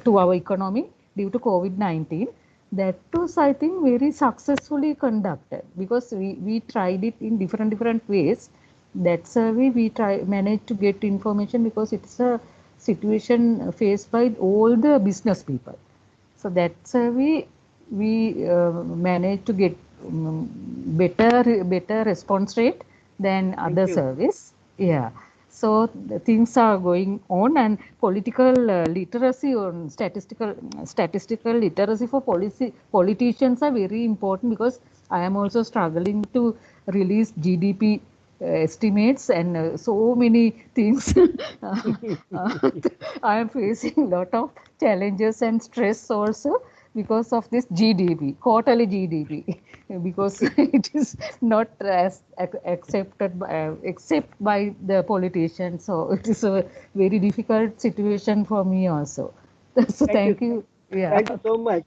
to our economy due to COVID-19. That was, I think, very successfully conducted because we tried it in different ways. That survey we managed to get information because it's a situation faced by all the business people. So that survey we managed to get better response rate than other surveys. Yeah. So things are going on, and political literacy on statistical literacy for politicians are very important because I am also struggling to release GDP estimates and so many things. I am facing a lot of challenges and stress also because of this GDP, quarterly GDP, because it is not as accepted by, except by the politicians. So it is a very difficult situation for me also. So thank you. Yeah. Thank you so much.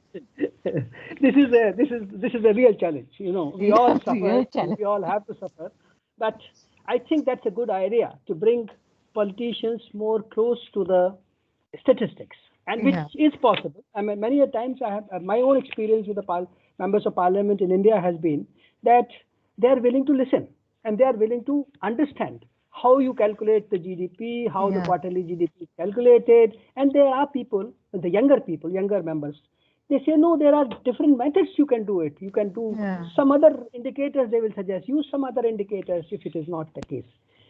This is a real challenge. You know, we all suffer. We all have to suffer. But I think that's a good idea to bring politicians more close to the statistics, and which is possible. I mean, many a times I have my own experience with the members of parliament in India has been that they are willing to listen and they are willing to understand how you calculate the GDP, how the quarterly GDP is calculated. And there are people, the younger members, they say, no, there are different methods you can do it. You can do some other indicators, they will suggest. Use some other indicators if it is not the case.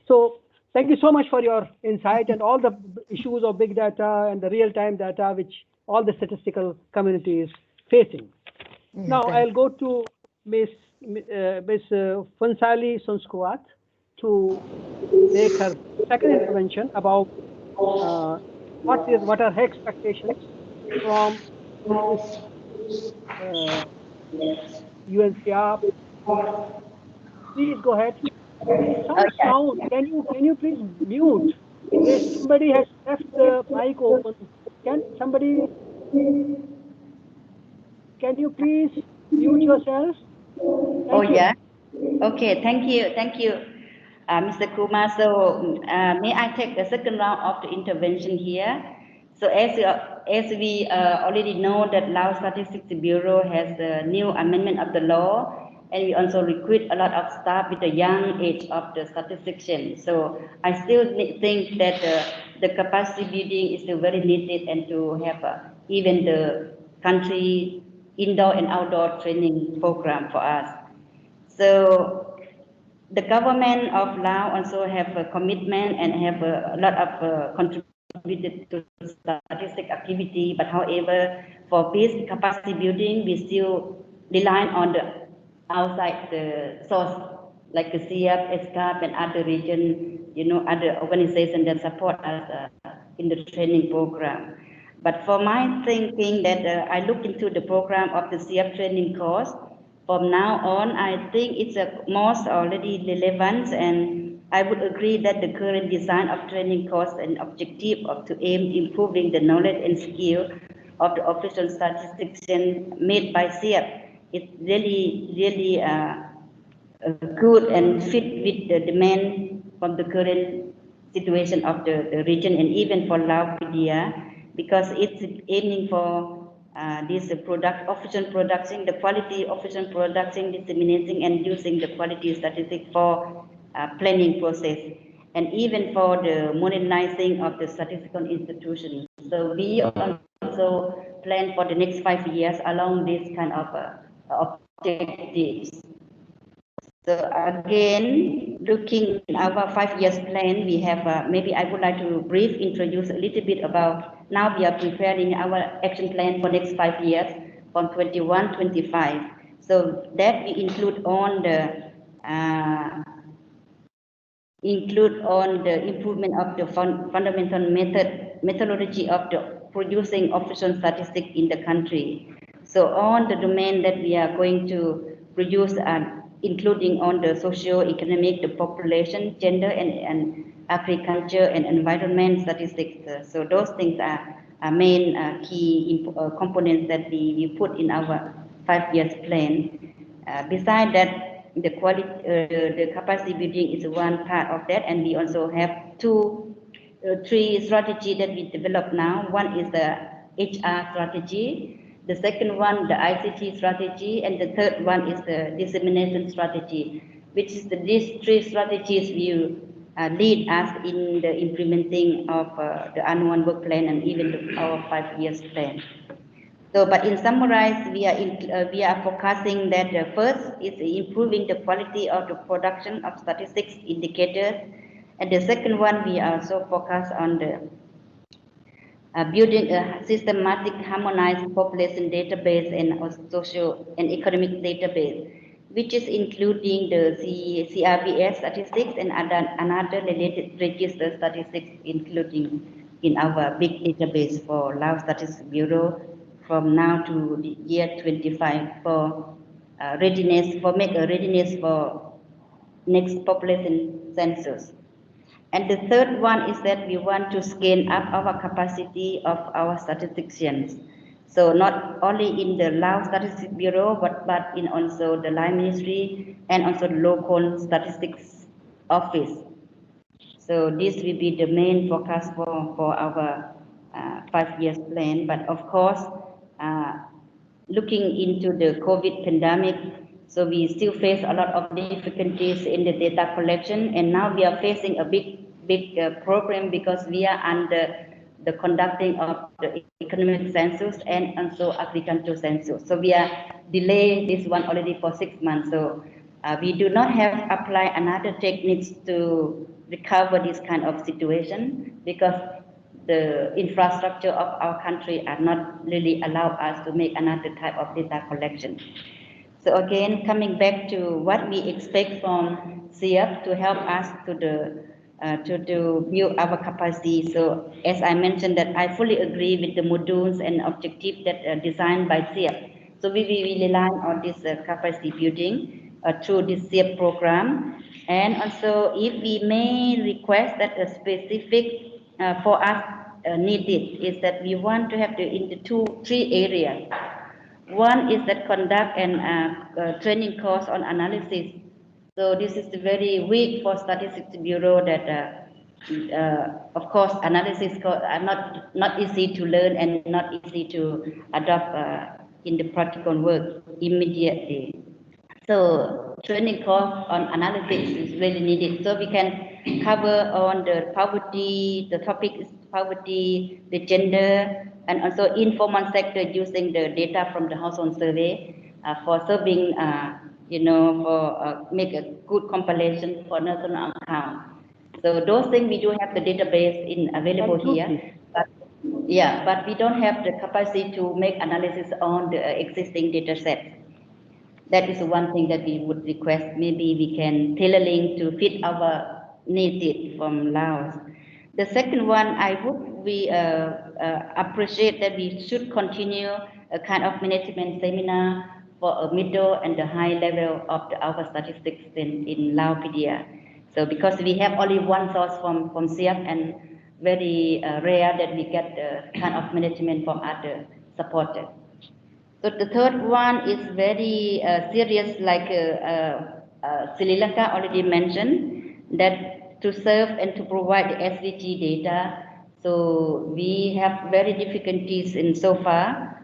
So thank you so much for your insight and all the issues of big data and the real-time data which all the statistical community is facing. Now I'll go to Ms. Funsali Sunskuat to make her second intervention about what are her expectations from this UNSIAP. Please go ahead. Some sound. Can you please mute? Somebody has left the mic open. Can you please mute yourself? Thank you. Yeah. Okay, thank you, Mr. Kumar. So may I take the second round of the intervention here? So as we already know that Lao Statistics Bureau has the new amendment of the law, and we also recruit a lot of staff with the young age of the statistician. So I still think that the capacity building is still very needed, and to have even the country indoor and outdoor training program for us. So the government of Laos also have a commitment and have a lot of contributed to statistic activity. But however, for this capacity building, we still rely on the outside the source like the SIAP, ESCAP, and other region, other organizations that support us in the training program. But for my thinking that I look into the program of the SIAP training course. From now on, I think it's most already relevant, and I would agree that the current design of training course and objective of to aim improving the knowledge and skill of the official statistician made by SIAP is really good and fit with the demand from the current situation of the region and even for Lao Media, because it's aiming for this official production, the quality official production, disseminating and using the quality statistics for planning process, and even for the modernizing of the statistical institutions. So we also plan for the next 5 years along this kind of objectives. So again, looking at our 5 years plan, we have maybe I would like to brief introduce a little bit about. Now we are preparing our action plan for next 5 years from 21-25. So that we include on the improvement of the fundamental methodology of the producing official statistics in the country. So on the domain that we are going to produce including on the socio-economic, the population, gender, and agriculture and environment statistics. So those things are main key components that we put in our 5 years plan. Besides that, the capacity building is one part of that, and we also have three strategies that we develop now. One is the HR strategy. The second one, the ICT strategy, and the third one is the dissemination strategy, which is these three strategies will lead us in the implementing of the annual work plan and even our 5 years plan. So, but in summarize, we are focusing that first is improving the quality of the production of statistics indicators, and the second one we also focus on the building a systematic, harmonized population database and social and economic database, which is including the CRBS statistics and another related register statistics, including in our big database for Lao Statistics Bureau from now to the year 25 for readiness for next population census. And the third one is that we want to scale up our capacity of our statisticians. So not only in the Lao Statistics Bureau, but in also the Line Ministry and also the local statistics office. So this will be the main focus for our 5 years plan. But of course, looking into the COVID pandemic, so we still face a lot of difficulties in the data collection, and now we are facing a big problem because we are under the conducting of the economic census and also agricultural census. So we are delayed this one already for 6 months. So we do not have apply another techniques to recover this kind of situation because the infrastructure of our country are not really allow us to make another type of data collection. So again, coming back to what we expect from SIAP to help us to build our capacity. So as I mentioned that I fully agree with the modules and objectives that are designed by SIAP. So we rely on this capacity building through this SIAP program. And also, if we may request that a specific for us needed is that we want to have in the three areas. One is that conduct and training course on analysis. So this is very weak for Statistics Bureau that of course analysis are not easy to learn and not easy to adopt in the practical work immediately. So training course on analytics is really needed. So we can cover on the poverty, the topic is poverty, the gender, and also informal sector using the data from the household survey for serving, for make a good compilation for national account. So those things we do have the database available here. But we don't have the capacity to make analysis on the existing data set. That is one thing that we would request. Maybe we can tailoring to fit our needs from Laos. The second one, I hope we appreciate that we should continue a kind of management seminar for a middle and the high level of our statistics in Laopedia. So because we have only one source from SIAP and very rare that we get the kind of management from other supporters. So the third one is very serious, like Sri Lanka already mentioned, that to serve and to provide the SDG data. So we have very difficulties in so far.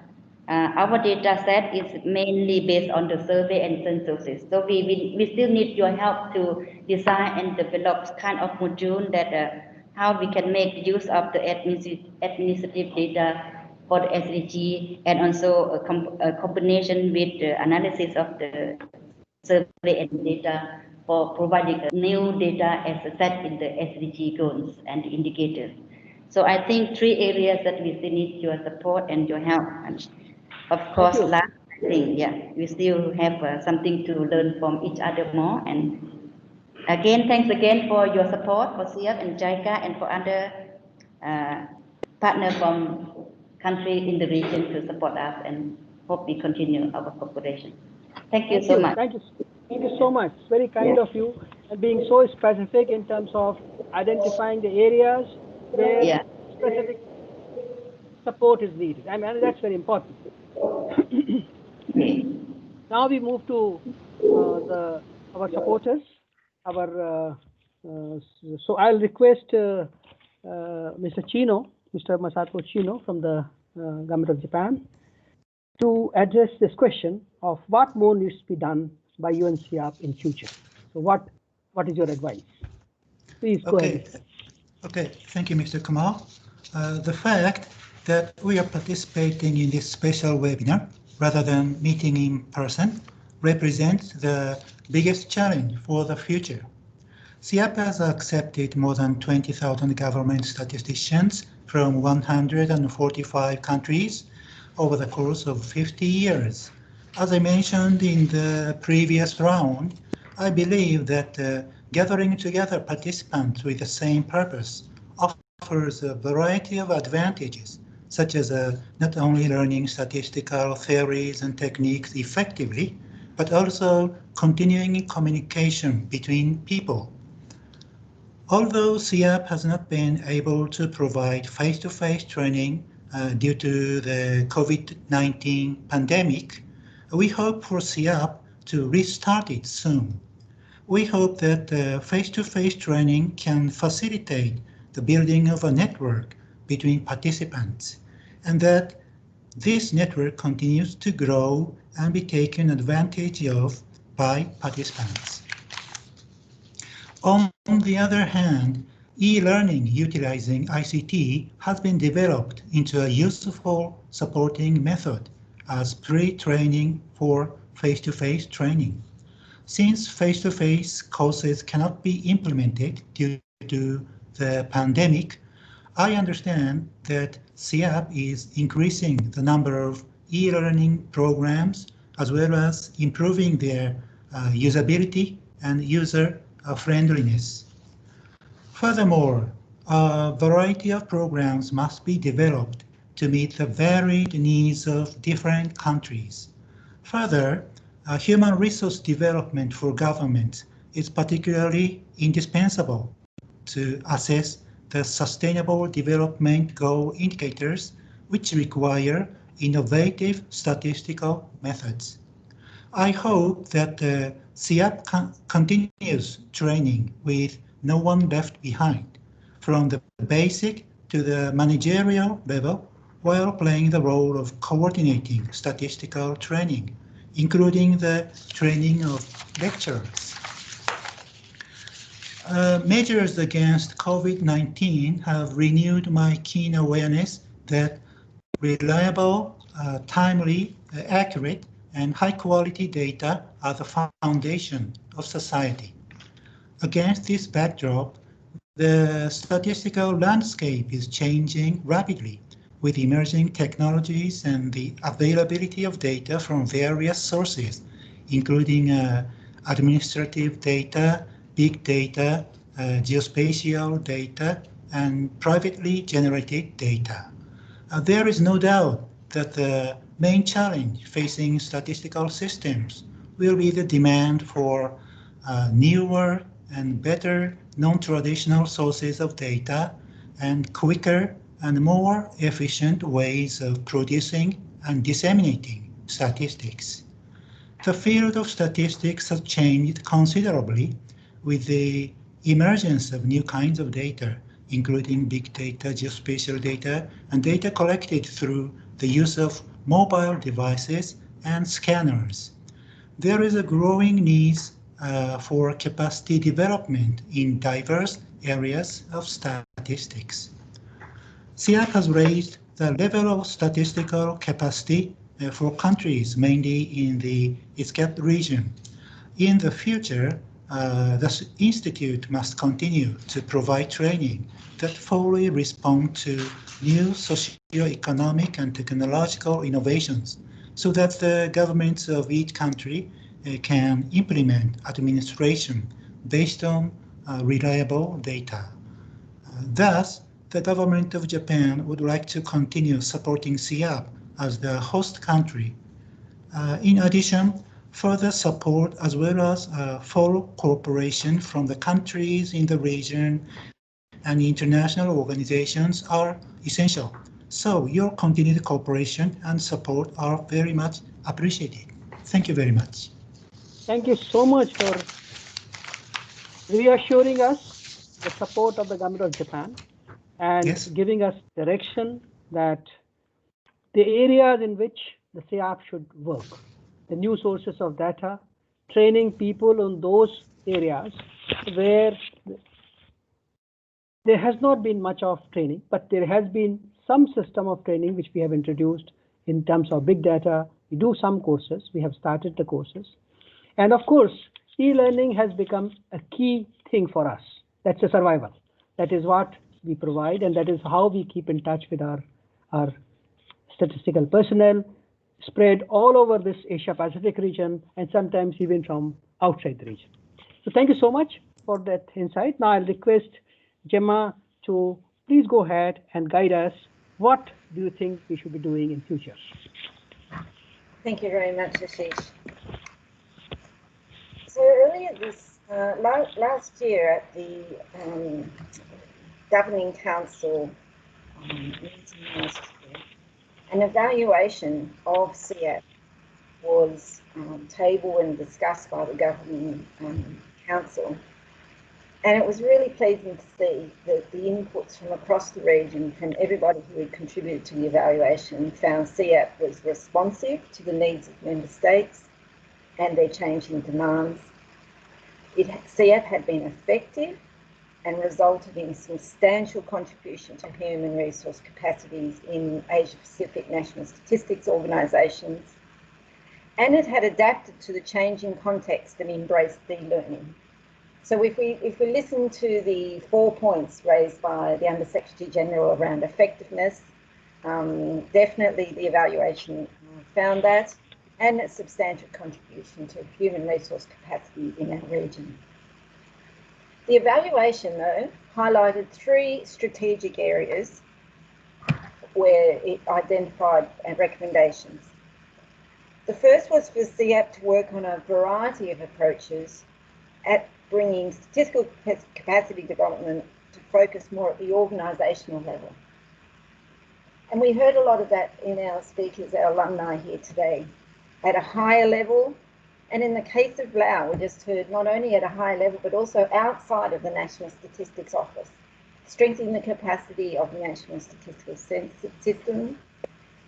Our data set is mainly based on the survey and censuses. So we still need your help to design and develop kind of module that how we can make use of the administrative data for the SDG and also a combination with the analysis of the survey and data for providing new data as a set in the SDG goals and indicators. So I think three areas that we still need your support and your help. And of course, last thing, we still have something to learn from each other more. And again, thanks again for your support for SIAP and JICA and for other partners from countries in the region to support us, and hope we continue our cooperation. Thank you so much. Thank you so much. Very kind of you, and being so specific in terms of identifying the areas where specific support is needed. I mean, that's very important. Now we move to our supporters. So I'll request Mr. Masato Chino from the government of Japan to address this question of what more needs to be done by UNSIAP in future. So what is your advice? Please go ahead. Okay, thank you, Mr. Kamal. The fact that we are participating in this special webinar rather than meeting in person represents the biggest challenge for the future. SIAP has accepted more than 20,000 government statisticians from 145 countries over the course of 50 years. As I mentioned in the previous round, I believe that gathering together participants with the same purpose offers a variety of advantages, such as not only learning statistical theories and techniques effectively, but also continuing communication between people. Although SIAP has not been able to provide face-to-face training due to the COVID-19 pandemic, we hope for SIAP to restart it soon. We hope that face-to-face training can facilitate the building of a network between participants, and that this network continues to grow and be taken advantage of by participants. On the other hand, e-learning utilizing ICT has been developed into a useful supporting method as pre-training for face-to-face training. Since face-to-face courses cannot be implemented due to the pandemic, I understand that SIAP is increasing the number of e-learning programs as well as improving their usability and user friendliness. Furthermore, a variety of programs must be developed to meet the varied needs of different countries. Further, human resource development for governments is particularly indispensable to assess the Sustainable Development Goal indicators, which require innovative statistical methods. I hope that the SIAP continues training with no one left behind, from the basic to the managerial level, while playing the role of coordinating statistical training, including the training of lecturers. Measures against COVID-19 have renewed my keen awareness that reliable, timely, accurate, and high-quality data are the foundation of society. Against this backdrop, the statistical landscape is changing rapidly with emerging technologies and the availability of data from various sources, including administrative data, big data, geospatial data, and privately generated data. There is no doubt that the main challenge facing statistical systems will be the demand for newer and better non-traditional sources of data and quicker and more efficient ways of producing and disseminating statistics. The field of statistics has changed considerably with the emergence of new kinds of data, including big data, geospatial data, and data collected through the use of mobile devices and scanners. There is a growing need for capacity development in diverse areas of statistics. SIAP has raised the level of statistical capacity for countries mainly in the ESCAP region. In the future, the Institute must continue to provide training that fully respond to new socio-economic and technological innovations so that the governments of each country can implement administration based on reliable data. Thus, the government of Japan would like to continue supporting SIAP as the host country. In addition, further support as well as full cooperation from the countries in the region and international organizations are essential. So your continued cooperation and support are very much appreciated. Thank you very much. Thank you so much for reassuring us the support of the government of Japan and giving us direction that the areas in which the SIAP should work, the new sources of data, training people on those areas where there has not been much of training, but there has been some system of training which we have introduced in terms of big data. We do some courses, we have started the courses. And of course, e-learning has become a key thing for us. That's a survival. That is what we provide, and that is how we keep in touch with our statistical personnel spread all over this Asia Pacific region and sometimes even from outside the region. So thank you so much for that insight. Now I'll request Gemma to please go ahead and guide us. What do you think we should be doing in future? Thank you very much, Ashish. So earlier this last year at the Governing Council meeting last year, an evaluation of SIAP was tabled and discussed by the Governing Council. And it was really pleasing to see that the inputs from across the region, from everybody who had contributed to the evaluation, found SIAP was responsive to the needs of member states and their changing demands. SIAP had been effective and resulted in substantial contribution to human resource capacities in Asia-Pacific national statistics organisations, and it had adapted to the changing context and embraced e-learning. So if we listen to the 4 points raised by the Under-Secretary General around effectiveness, definitely the evaluation found that, and a substantial contribution to human resource capacity in our region. The evaluation, though, highlighted 3 strategic areas where it identified recommendations. The first was for SIAP to work on a variety of approaches at bringing statistical capacity development to focus more at the organisational level. And we heard a lot of that in our speakers, our alumni here today, at a higher level. And in the case of Lao, we just heard not only at a higher level, but also outside of the National Statistics Office, strengthening the capacity of the National Statistical System.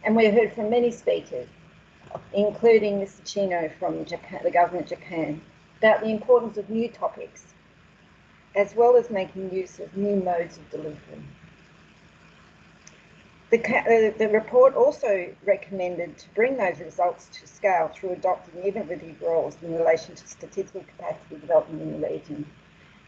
And we heard from many speakers, including Mr. Chino from Japan, the government of Japan, about the importance of new topics, as well as making use of new modes of delivery. The report also recommended to bring those results to scale through adopting innovative roles in relation to statistical capacity development in the region.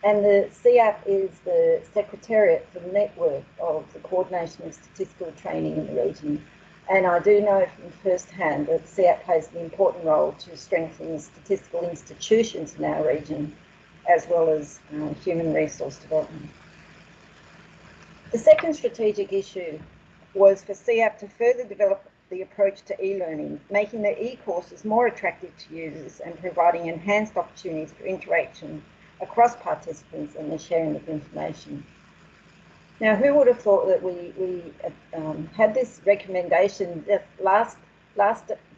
And the SIAP is the secretariat for the network of the coordination of statistical training in the region. And I do know from first-hand that SIAP plays an important role to strengthen statistical institutions in our region, as well as human resource development. The second strategic issue was for SIAP to further develop the approach to e-learning, making the e-courses more attractive to users and providing enhanced opportunities for interaction across participants and the sharing of information. Now, who would have thought that we had this recommendation last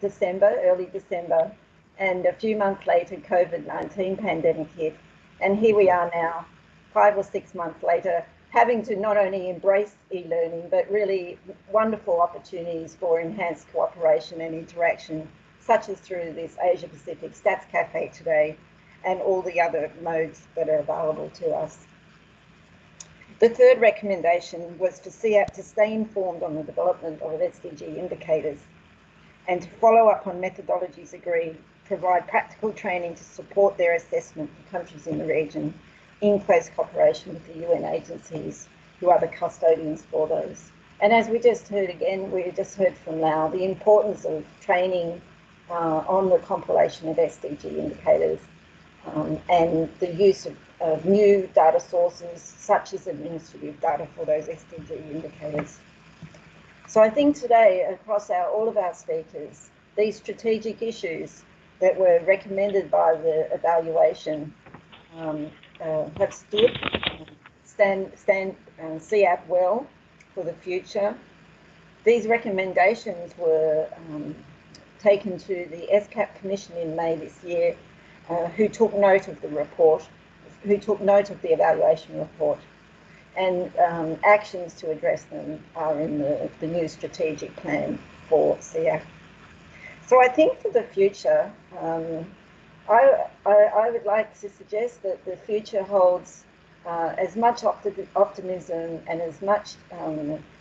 December, early December, and a few months later, COVID-19 pandemic hit, and here we are now, 5 or 6 months later, having to not only embrace e-learning, but really wonderful opportunities for enhanced cooperation and interaction, such as through this Asia Pacific Stats Cafe today, and all the other modes that are available to us. The third recommendation was for SIAP to stay informed on the development of SDG indicators and to follow up on methodologies agreed, provide practical training to support their assessment for countries in the region, in close cooperation with the UN agencies who are the custodians for those. And as we just heard again, we just heard from Lau, the importance of training on the compilation of SDG indicators and the use of new data sources, such as administrative data for those SDG indicators. So I think today, across all of our speakers, these strategic issues that were recommended by the evaluation have stand SIAP well for the future. These recommendations were taken to the ESCAP Commission in May this year, who took note of the report, who took note of the evaluation report, and actions to address them are in the new strategic plan for SIAP. So I think for the future, I would like to suggest that the future holds as much optimism and as much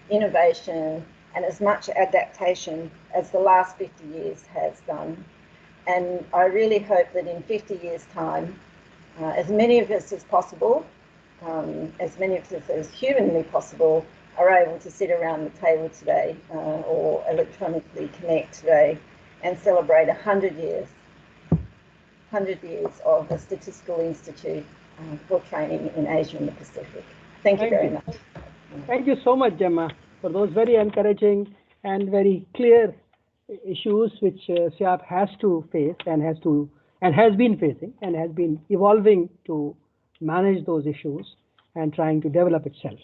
innovation and as much adaptation as the last 50 years has done. And I really hope that in 50 years' time, as many of us as possible, as many of us as humanly possible, are able to sit around the table today or electronically connect today and celebrate 100 years of the Statistical Institute for training in Asia and the Pacific. Thank you very much. Thank you so much, Gemma, for those very encouraging and very clear issues which SIAP has to face and has been facing and has been evolving to manage those issues and trying to develop itself.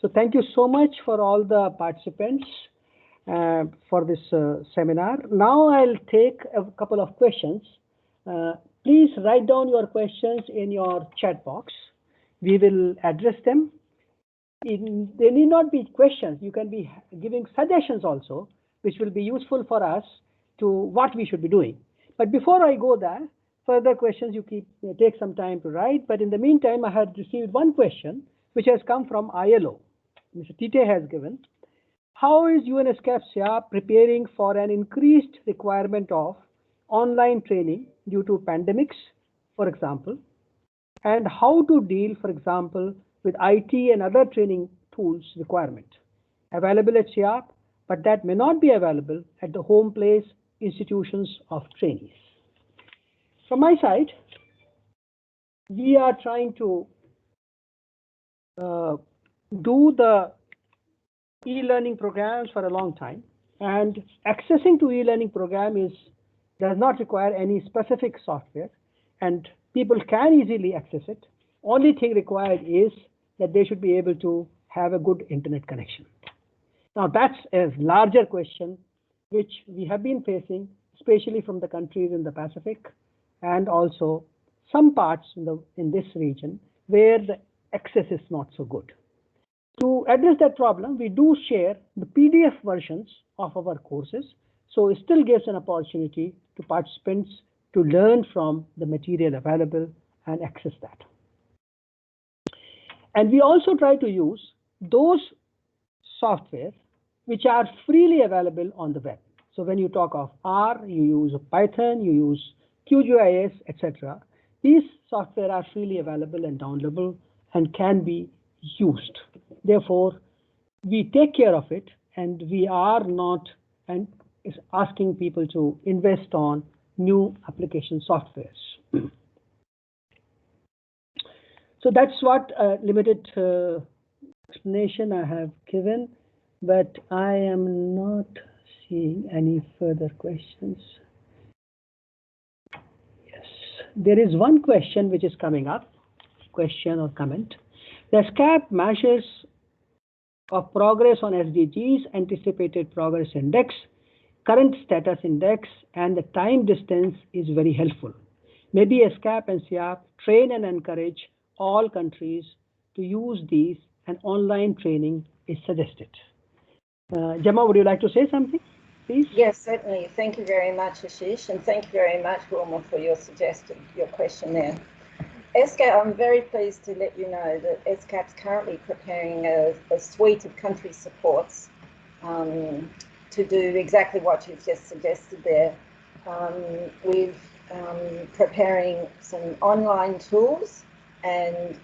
So thank you so much for all the participants for this seminar. Now I'll take a couple of questions. Please write down your questions in your chat box. We will address them. They need not be questions. You can be giving suggestions also, which will be useful for us to what we should be doing. But before I go there, further questions take some time to write. But in the meantime, I had received one question which has come from ILO. Mr. Tite has given. How is UNSCAP SIAP preparing for an increased requirement of online training due to pandemics, for example, and how to deal, for example, with IT and other training tools requirement available at SIAP, but that may not be available at the home place institutions of trainees. From my side, we are trying to do the e-learning programs for a long time, And accessing to e-learning program does not require any specific software, and people can easily access it. Only thing required is that they should be able to have a good internet connection. Now that's a larger question which we have been facing, especially from the countries in the Pacific and also some parts in this region where the access is not so good. To address that problem, we do share the PDF versions of our courses, so it still gives an opportunity to participants to learn from the material available and access that. And we also try to use those software which are freely available on the web. So when you talk of R, you use Python, you use QGIS, etc. These software are freely available and downloadable and can be used. Therefore, we take care of it, and we are not asking people to invest on new application softwares. So that's what limited explanation I have given, but I am not seeing any further questions. Yes, there is one question which is coming up, question or comment. The ESCAP measures of progress on SDGs, anticipated progress index, current status index, and the time distance is very helpful. Maybe ESCAP and SIAP train and encourage all countries to use these, and online training is suggested. Gemma, would you like to say something, please? Yes, certainly. Thank you very much, Ashish, and thank you very much, Wilma, for your question there. ESCAP, I'm very pleased to let you know that ESCAP is currently preparing a suite of country supports to do exactly what you've just suggested there. We've preparing some online tools and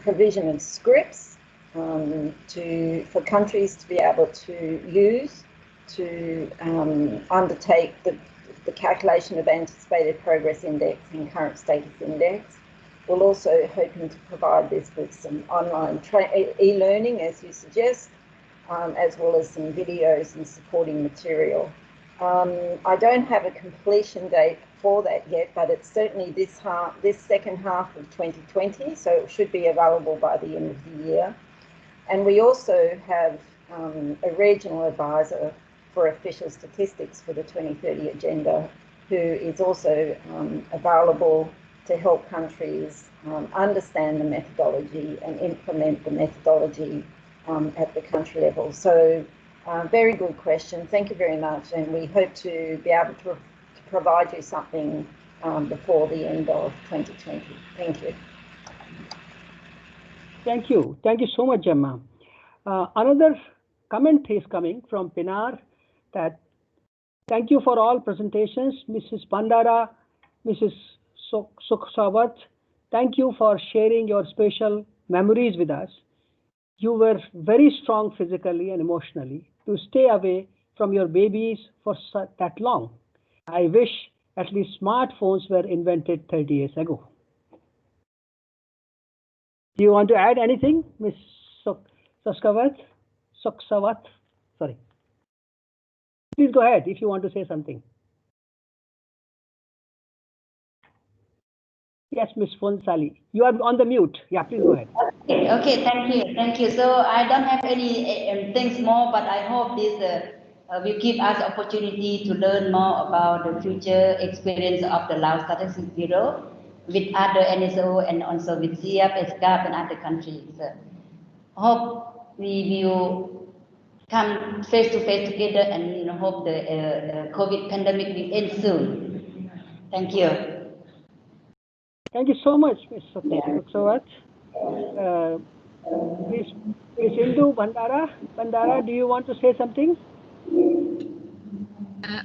provision of scripts for countries to be able to use to undertake the calculation of anticipated progress index and current status index. We're also hoping to provide this with some online e-learning, as you suggest, as well as some videos and supporting material. I don't have a completion date for that yet, but it's certainly this second half of 2020, so it should be available by the end of the year. And we also have a regional advisor for official statistics for the 2030 agenda, who is also available to help countries understand the methodology and implement the methodology at the country level. So very good question. Thank you very much. And we hope to be able to provide you something before the end of 2020. Thank you. Thank you. Thank you so much, Gemma. Another comment is coming from Pinar that thank you for all presentations, Mrs. Bandara, Mrs. Sukhsawat. Thank you for sharing your special memories with us. You were very strong physically and emotionally to stay away from your babies for that long. I wish at least smartphones were invented 30 years ago. Do you want to add anything, Ms. Sukhsawat? Sorry. Please go ahead if you want to say something. Yes, Ms. Fonsali, you are on the mute. Yeah, please go ahead. Okay, thank you. So I don't have any things more, but I hope this will give us opportunity to learn more about the future experience of the Laos Statistics Bureau with other NSO and also with SIAP, ESCAP, and other countries. Hope we will come face to face together, and hope the COVID pandemic will end soon. Thank you. Thank you so much, Ms. Sukhsawat. Ms. Indubandara, do you want to say something?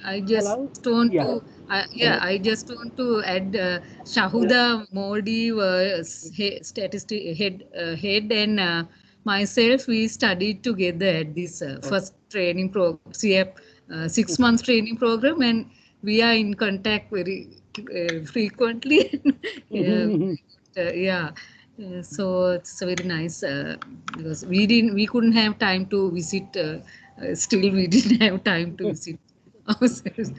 I just want to, I just want to add Shahuda Modi was head and myself. We studied together at this first training program, SIAP 6 months training program, and we are in contact very frequently. So it's very nice because we couldn't have time to visit Still, we didn't have time to visit ourselves.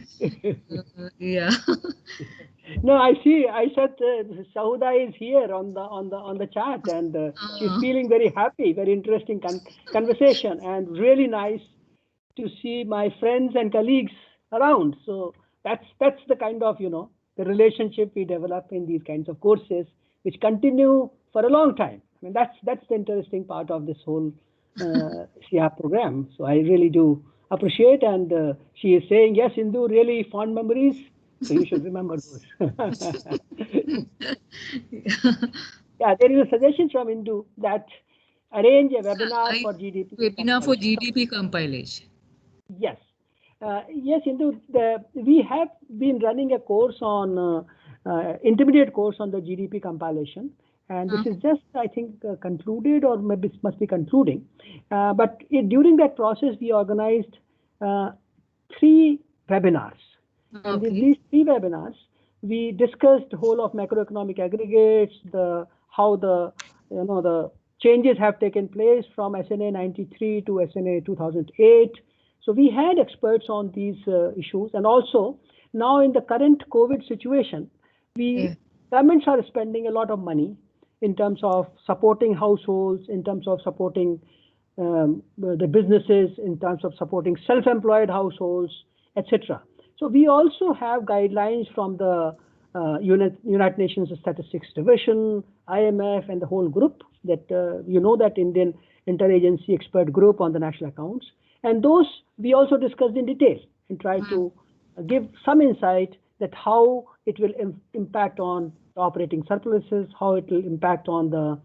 Yeah. No, I see. I said Sauda is here on the chat, and she's feeling very happy. Very interesting conversation, and really nice to see my friends and colleagues around. So that's the kind of the relationship we develop in these kinds of courses, which continue for a long time. I mean, that's the interesting part of this whole SIAP program. So I really do appreciate, and she is saying, yes, Indu, really fond memories. So you should remember those. Yeah, there is a suggestion from Indu that arrange a webinar for GDP. Webinar for GDP compilation. Yes. Yes, Indu, we have been running a course on intermediate course on the GDP compilation. And this is just, I think, concluded, or maybe it must be concluding. But during that process, we organized 3 webinars. And in these 3 webinars, we discussed the whole of macroeconomic aggregates, how the changes have taken place from SNA 93 to SNA 2008. So we had experts on these issues, and also now in the current COVID situation, governments are spending a lot of money in terms of supporting households, in terms of supporting the businesses, in terms of supporting self-employed households, etc. So we also have guidelines from the United Nations Statistics Division, IMF, and the whole group that that Indian Interagency Expert Group on the national accounts. And those we also discussed in detail and tried to give some insight that how it will impact on the operating surpluses, how it will impact on the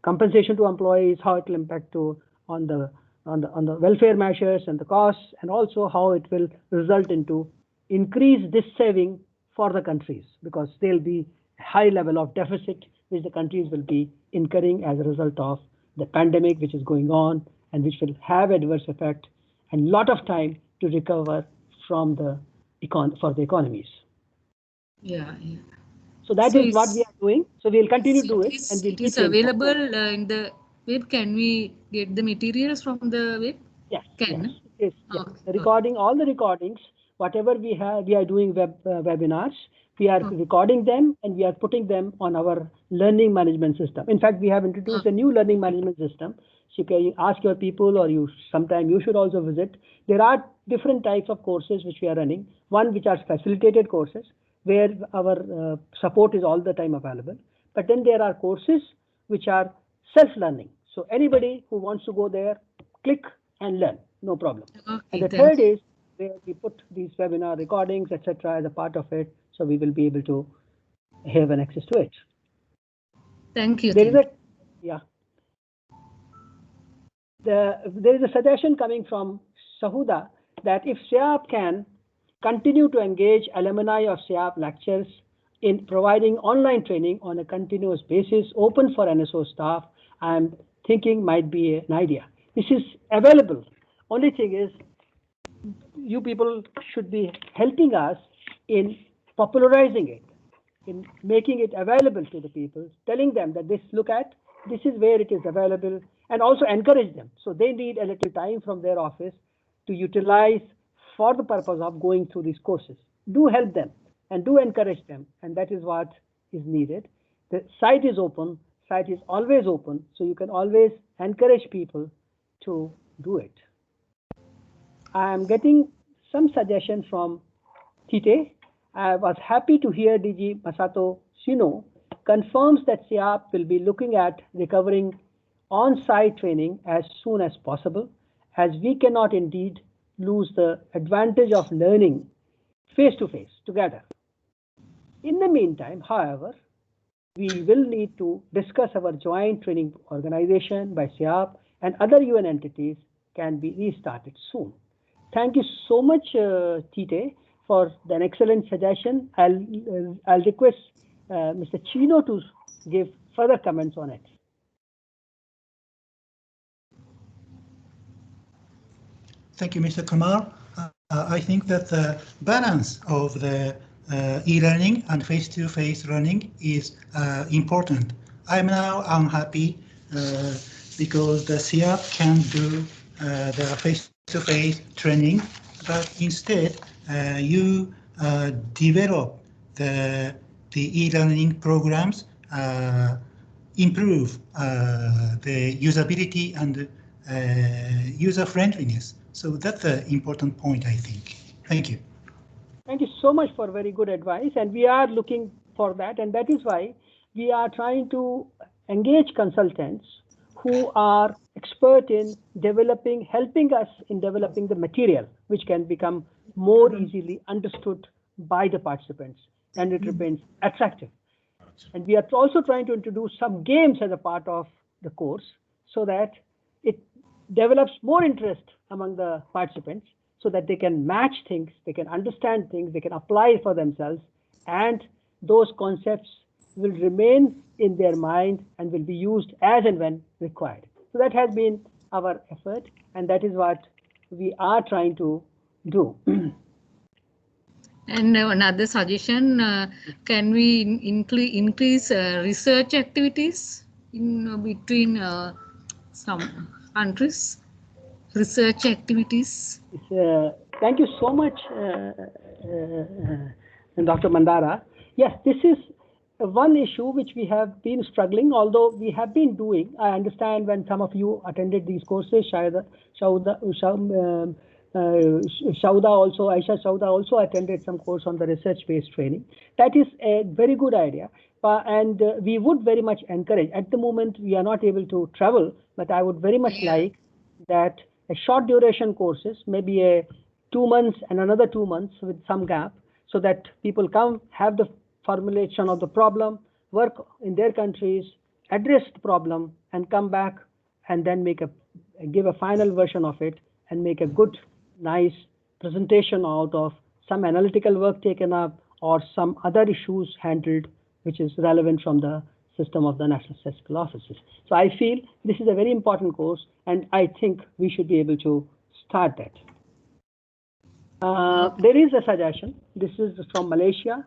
compensation to employees, how it will impact on the welfare measures and the costs, and also how it will result into increase this saving for the countries, because there'll be a high level of deficit which the countries will be incurring as a result of the pandemic which is going on, and which will have adverse effect and lot of time to recover from the economies. Yeah. So that is what we are doing. So we'll continue to do it, and we'll it is available in the web. Can we get the materials from the web? Yes. Can. Yes. Yes. Okay. All the recordings, whatever we have, we are doing webinars. We are recording them, and we are putting them on our learning management system. In fact, we have introduced a new learning management system. So you can ask your people, or sometime you should also visit. There are different types of courses which we are running. One which are facilitated courses, where our support is all the time available. But then there are courses which are self-learning. So anybody who wants to go there, click and learn, no problem. Okay, and the third is where we put these webinar recordings, etc., as a part of it, so we will be able to have an access to it. Thank you. There is a suggestion coming from Sahuda that if SIAP can continue to engage alumni of SIAP lectures in providing online training on a continuous basis, open for NSO staff, I'm thinking might be an idea. This is available. Only thing is, you people should be helping us in popularizing it, in making it available to the people, telling them that this is where it is available, and also encourage them. So they need a little time from their office to utilize for the purpose of going through these courses. Do help them and do encourage them, and that is what is needed. The site is open, site is always open, so you can always encourage people to do it. I am getting some suggestion from Tite. I was happy to hear DG Masato Shino confirms that SIAP will be looking at recovering on-site training as soon as possible, as we cannot indeed lose the advantage of learning face-to-face together. In the meantime, however, we will need to discuss our joint training organization by SIAP and other UN entities can be restarted soon. Thank you so much, Tite, for an excellent suggestion. I'll request Mr. Chino to give further comments on it. Thank you, Mr. Kumar. I think that the balance of the e-learning and face-to-face learning is important. I'm now unhappy because the SIAP can do the face-to-face face-to-face training, but instead you develop the e-learning programs, improve the usability and user friendliness. So that's the important point, I think. Thank you. Thank you so much for very good advice, and we are looking for that, and that is why we are trying to engage consultants who are expert in developing, helping us in developing the material, which can become more easily understood by the participants, and it remains attractive. And we are also trying to introduce some games as a part of the course so that it develops more interest among the participants, so that they can match things, they can understand things, they can apply it for themselves, and those concepts will remain in their mind and will be used as and when required. So that has been our effort, and that is what we are trying to do. And another suggestion, can we increase research activities in between some countries? Research activities. Thank you so much, Dr. Mandara. Yes, this is one issue which we have been struggling, although we have been doing. I understand when some of you attended these courses, Aisha Shauda also attended some course on the research-based training. That is a very good idea, and we would very much encourage. At the moment, we are not able to travel, but I would very much like that a short duration courses, maybe a 2 months and another 2 months with some gap, so that people come, have the formulation of the problem, work in their countries, address the problem, and come back and then give a final version of it and make a good, nice presentation out of some analytical work taken up or some other issues handled, which is relevant from the system of the National Statistical Offices. So I feel this is a very important course, and I think we should be able to start that. There is a suggestion. This is from Malaysia.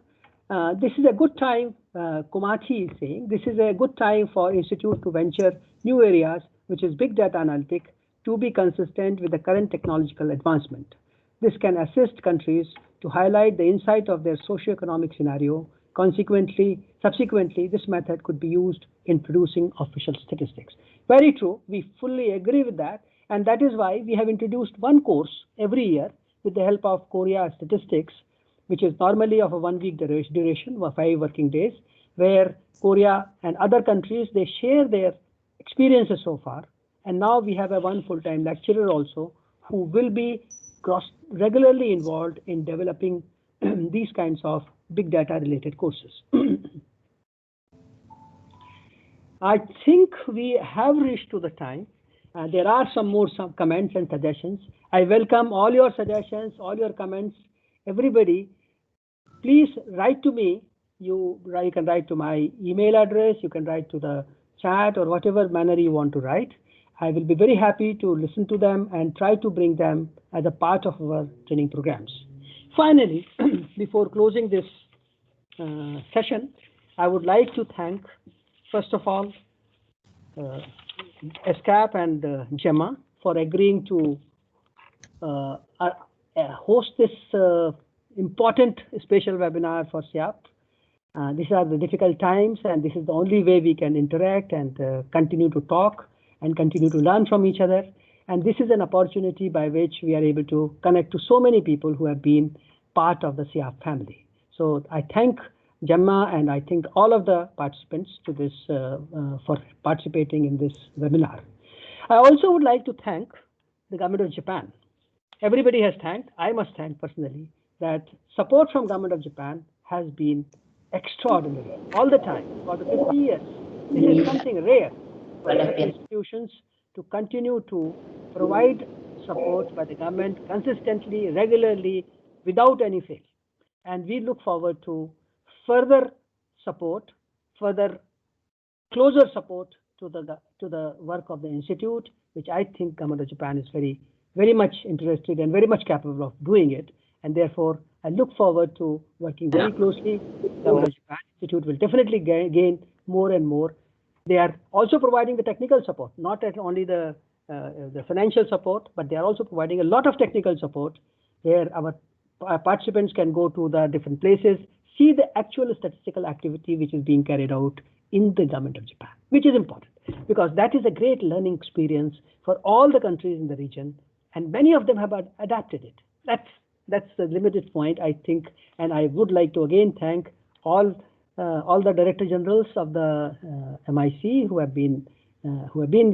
This is a good time, Kumati is saying, this is a good time for Institute to venture new areas, which is big data analytics, to be consistent with the current technological advancement. This can assist countries to highlight the insight of their socioeconomic scenario. Subsequently, this method could be used in producing official statistics. Very true. We fully agree with that. And that is why we have introduced one course every year with the help of Korea Statistics, which is normally of a 1 week duration, or 5 working days, where Korea and other countries, they share their experiences so far. And now we have one full-time lecturer also who will be regularly involved in developing these kinds of big data related courses. I think we have reached to the time. There are some comments and suggestions. I welcome all your suggestions, all your comments. Everybody, please write to me. You can write to my email address, you can write to the chat, or whatever manner you want to write. I will be very happy to listen to them and try to bring them as a part of our training programs. Finally, before closing this session, I would like to thank, first of all, ESCAP and Gemma for agreeing to host this important special webinar for SIAP. These are the difficult times, and this is the only way we can interact and continue to talk and continue to learn from each other. And this is an opportunity by which we are able to connect to so many people who have been part of the SIAP family. So I thank Gemma and I thank all of the participants to this for participating in this webinar. I also would like to thank the government of Japan. Everybody has thanked. I must thank personally that support from government of Japan has been extraordinary all the time for the 50 years. This is something rare for institutions to continue to provide support by the government consistently, regularly, without any fail. And we look forward to further support, further closer support to the work of the institute, which I think government of Japan is very much interested and very much capable of doing it. And therefore, I look forward to working very closely. Government of Japan Institute will definitely gain more and more. They are also providing the technical support, not only the the financial support, but they are also providing a lot of technical support where our participants can go to the different places, see the actual statistical activity which is being carried out in the government of Japan, which is important because that is a great learning experience for all the countries in the region, and many of them have adapted it. That's the limited point, I think, and I would like to again thank all the director generals of the MIC who have been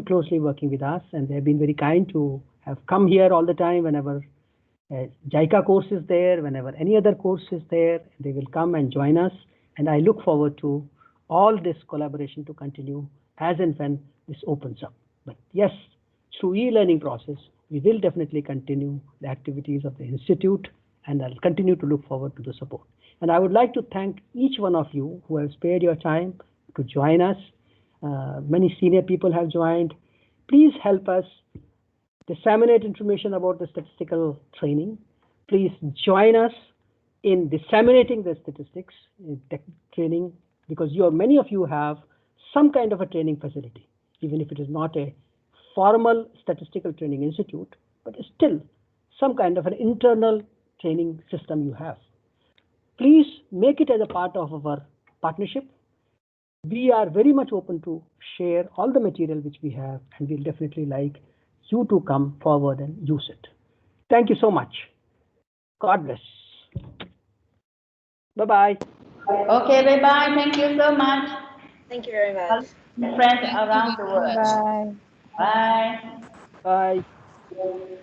closely working with us, and they have been very kind to have come here all the time whenever JICA course is there, whenever any other course is there, they will come and join us, and I look forward to all this collaboration to continue as and when this opens up. But yes, through e-learning process, we will definitely continue the activities of the Institute, and I'll continue to look forward to the support. And I would like to thank each one of you who have spared your time to join us. Many senior people have joined. Please help us disseminate information about the statistical training. Please join us in disseminating the statistics training, because many of you have some kind of a training facility, even if it is not a formal statistical training institute, but still some kind of an internal training system you have. Please make it as a part of our partnership. We are very much open to share all the material which we have, and we'll definitely like you to come forward and use it. Thank you so much. God bless. Bye-bye. Okay, bye-bye. Thank you so much. Thank you very much. Friends around the world. Bye. Bye. Bye.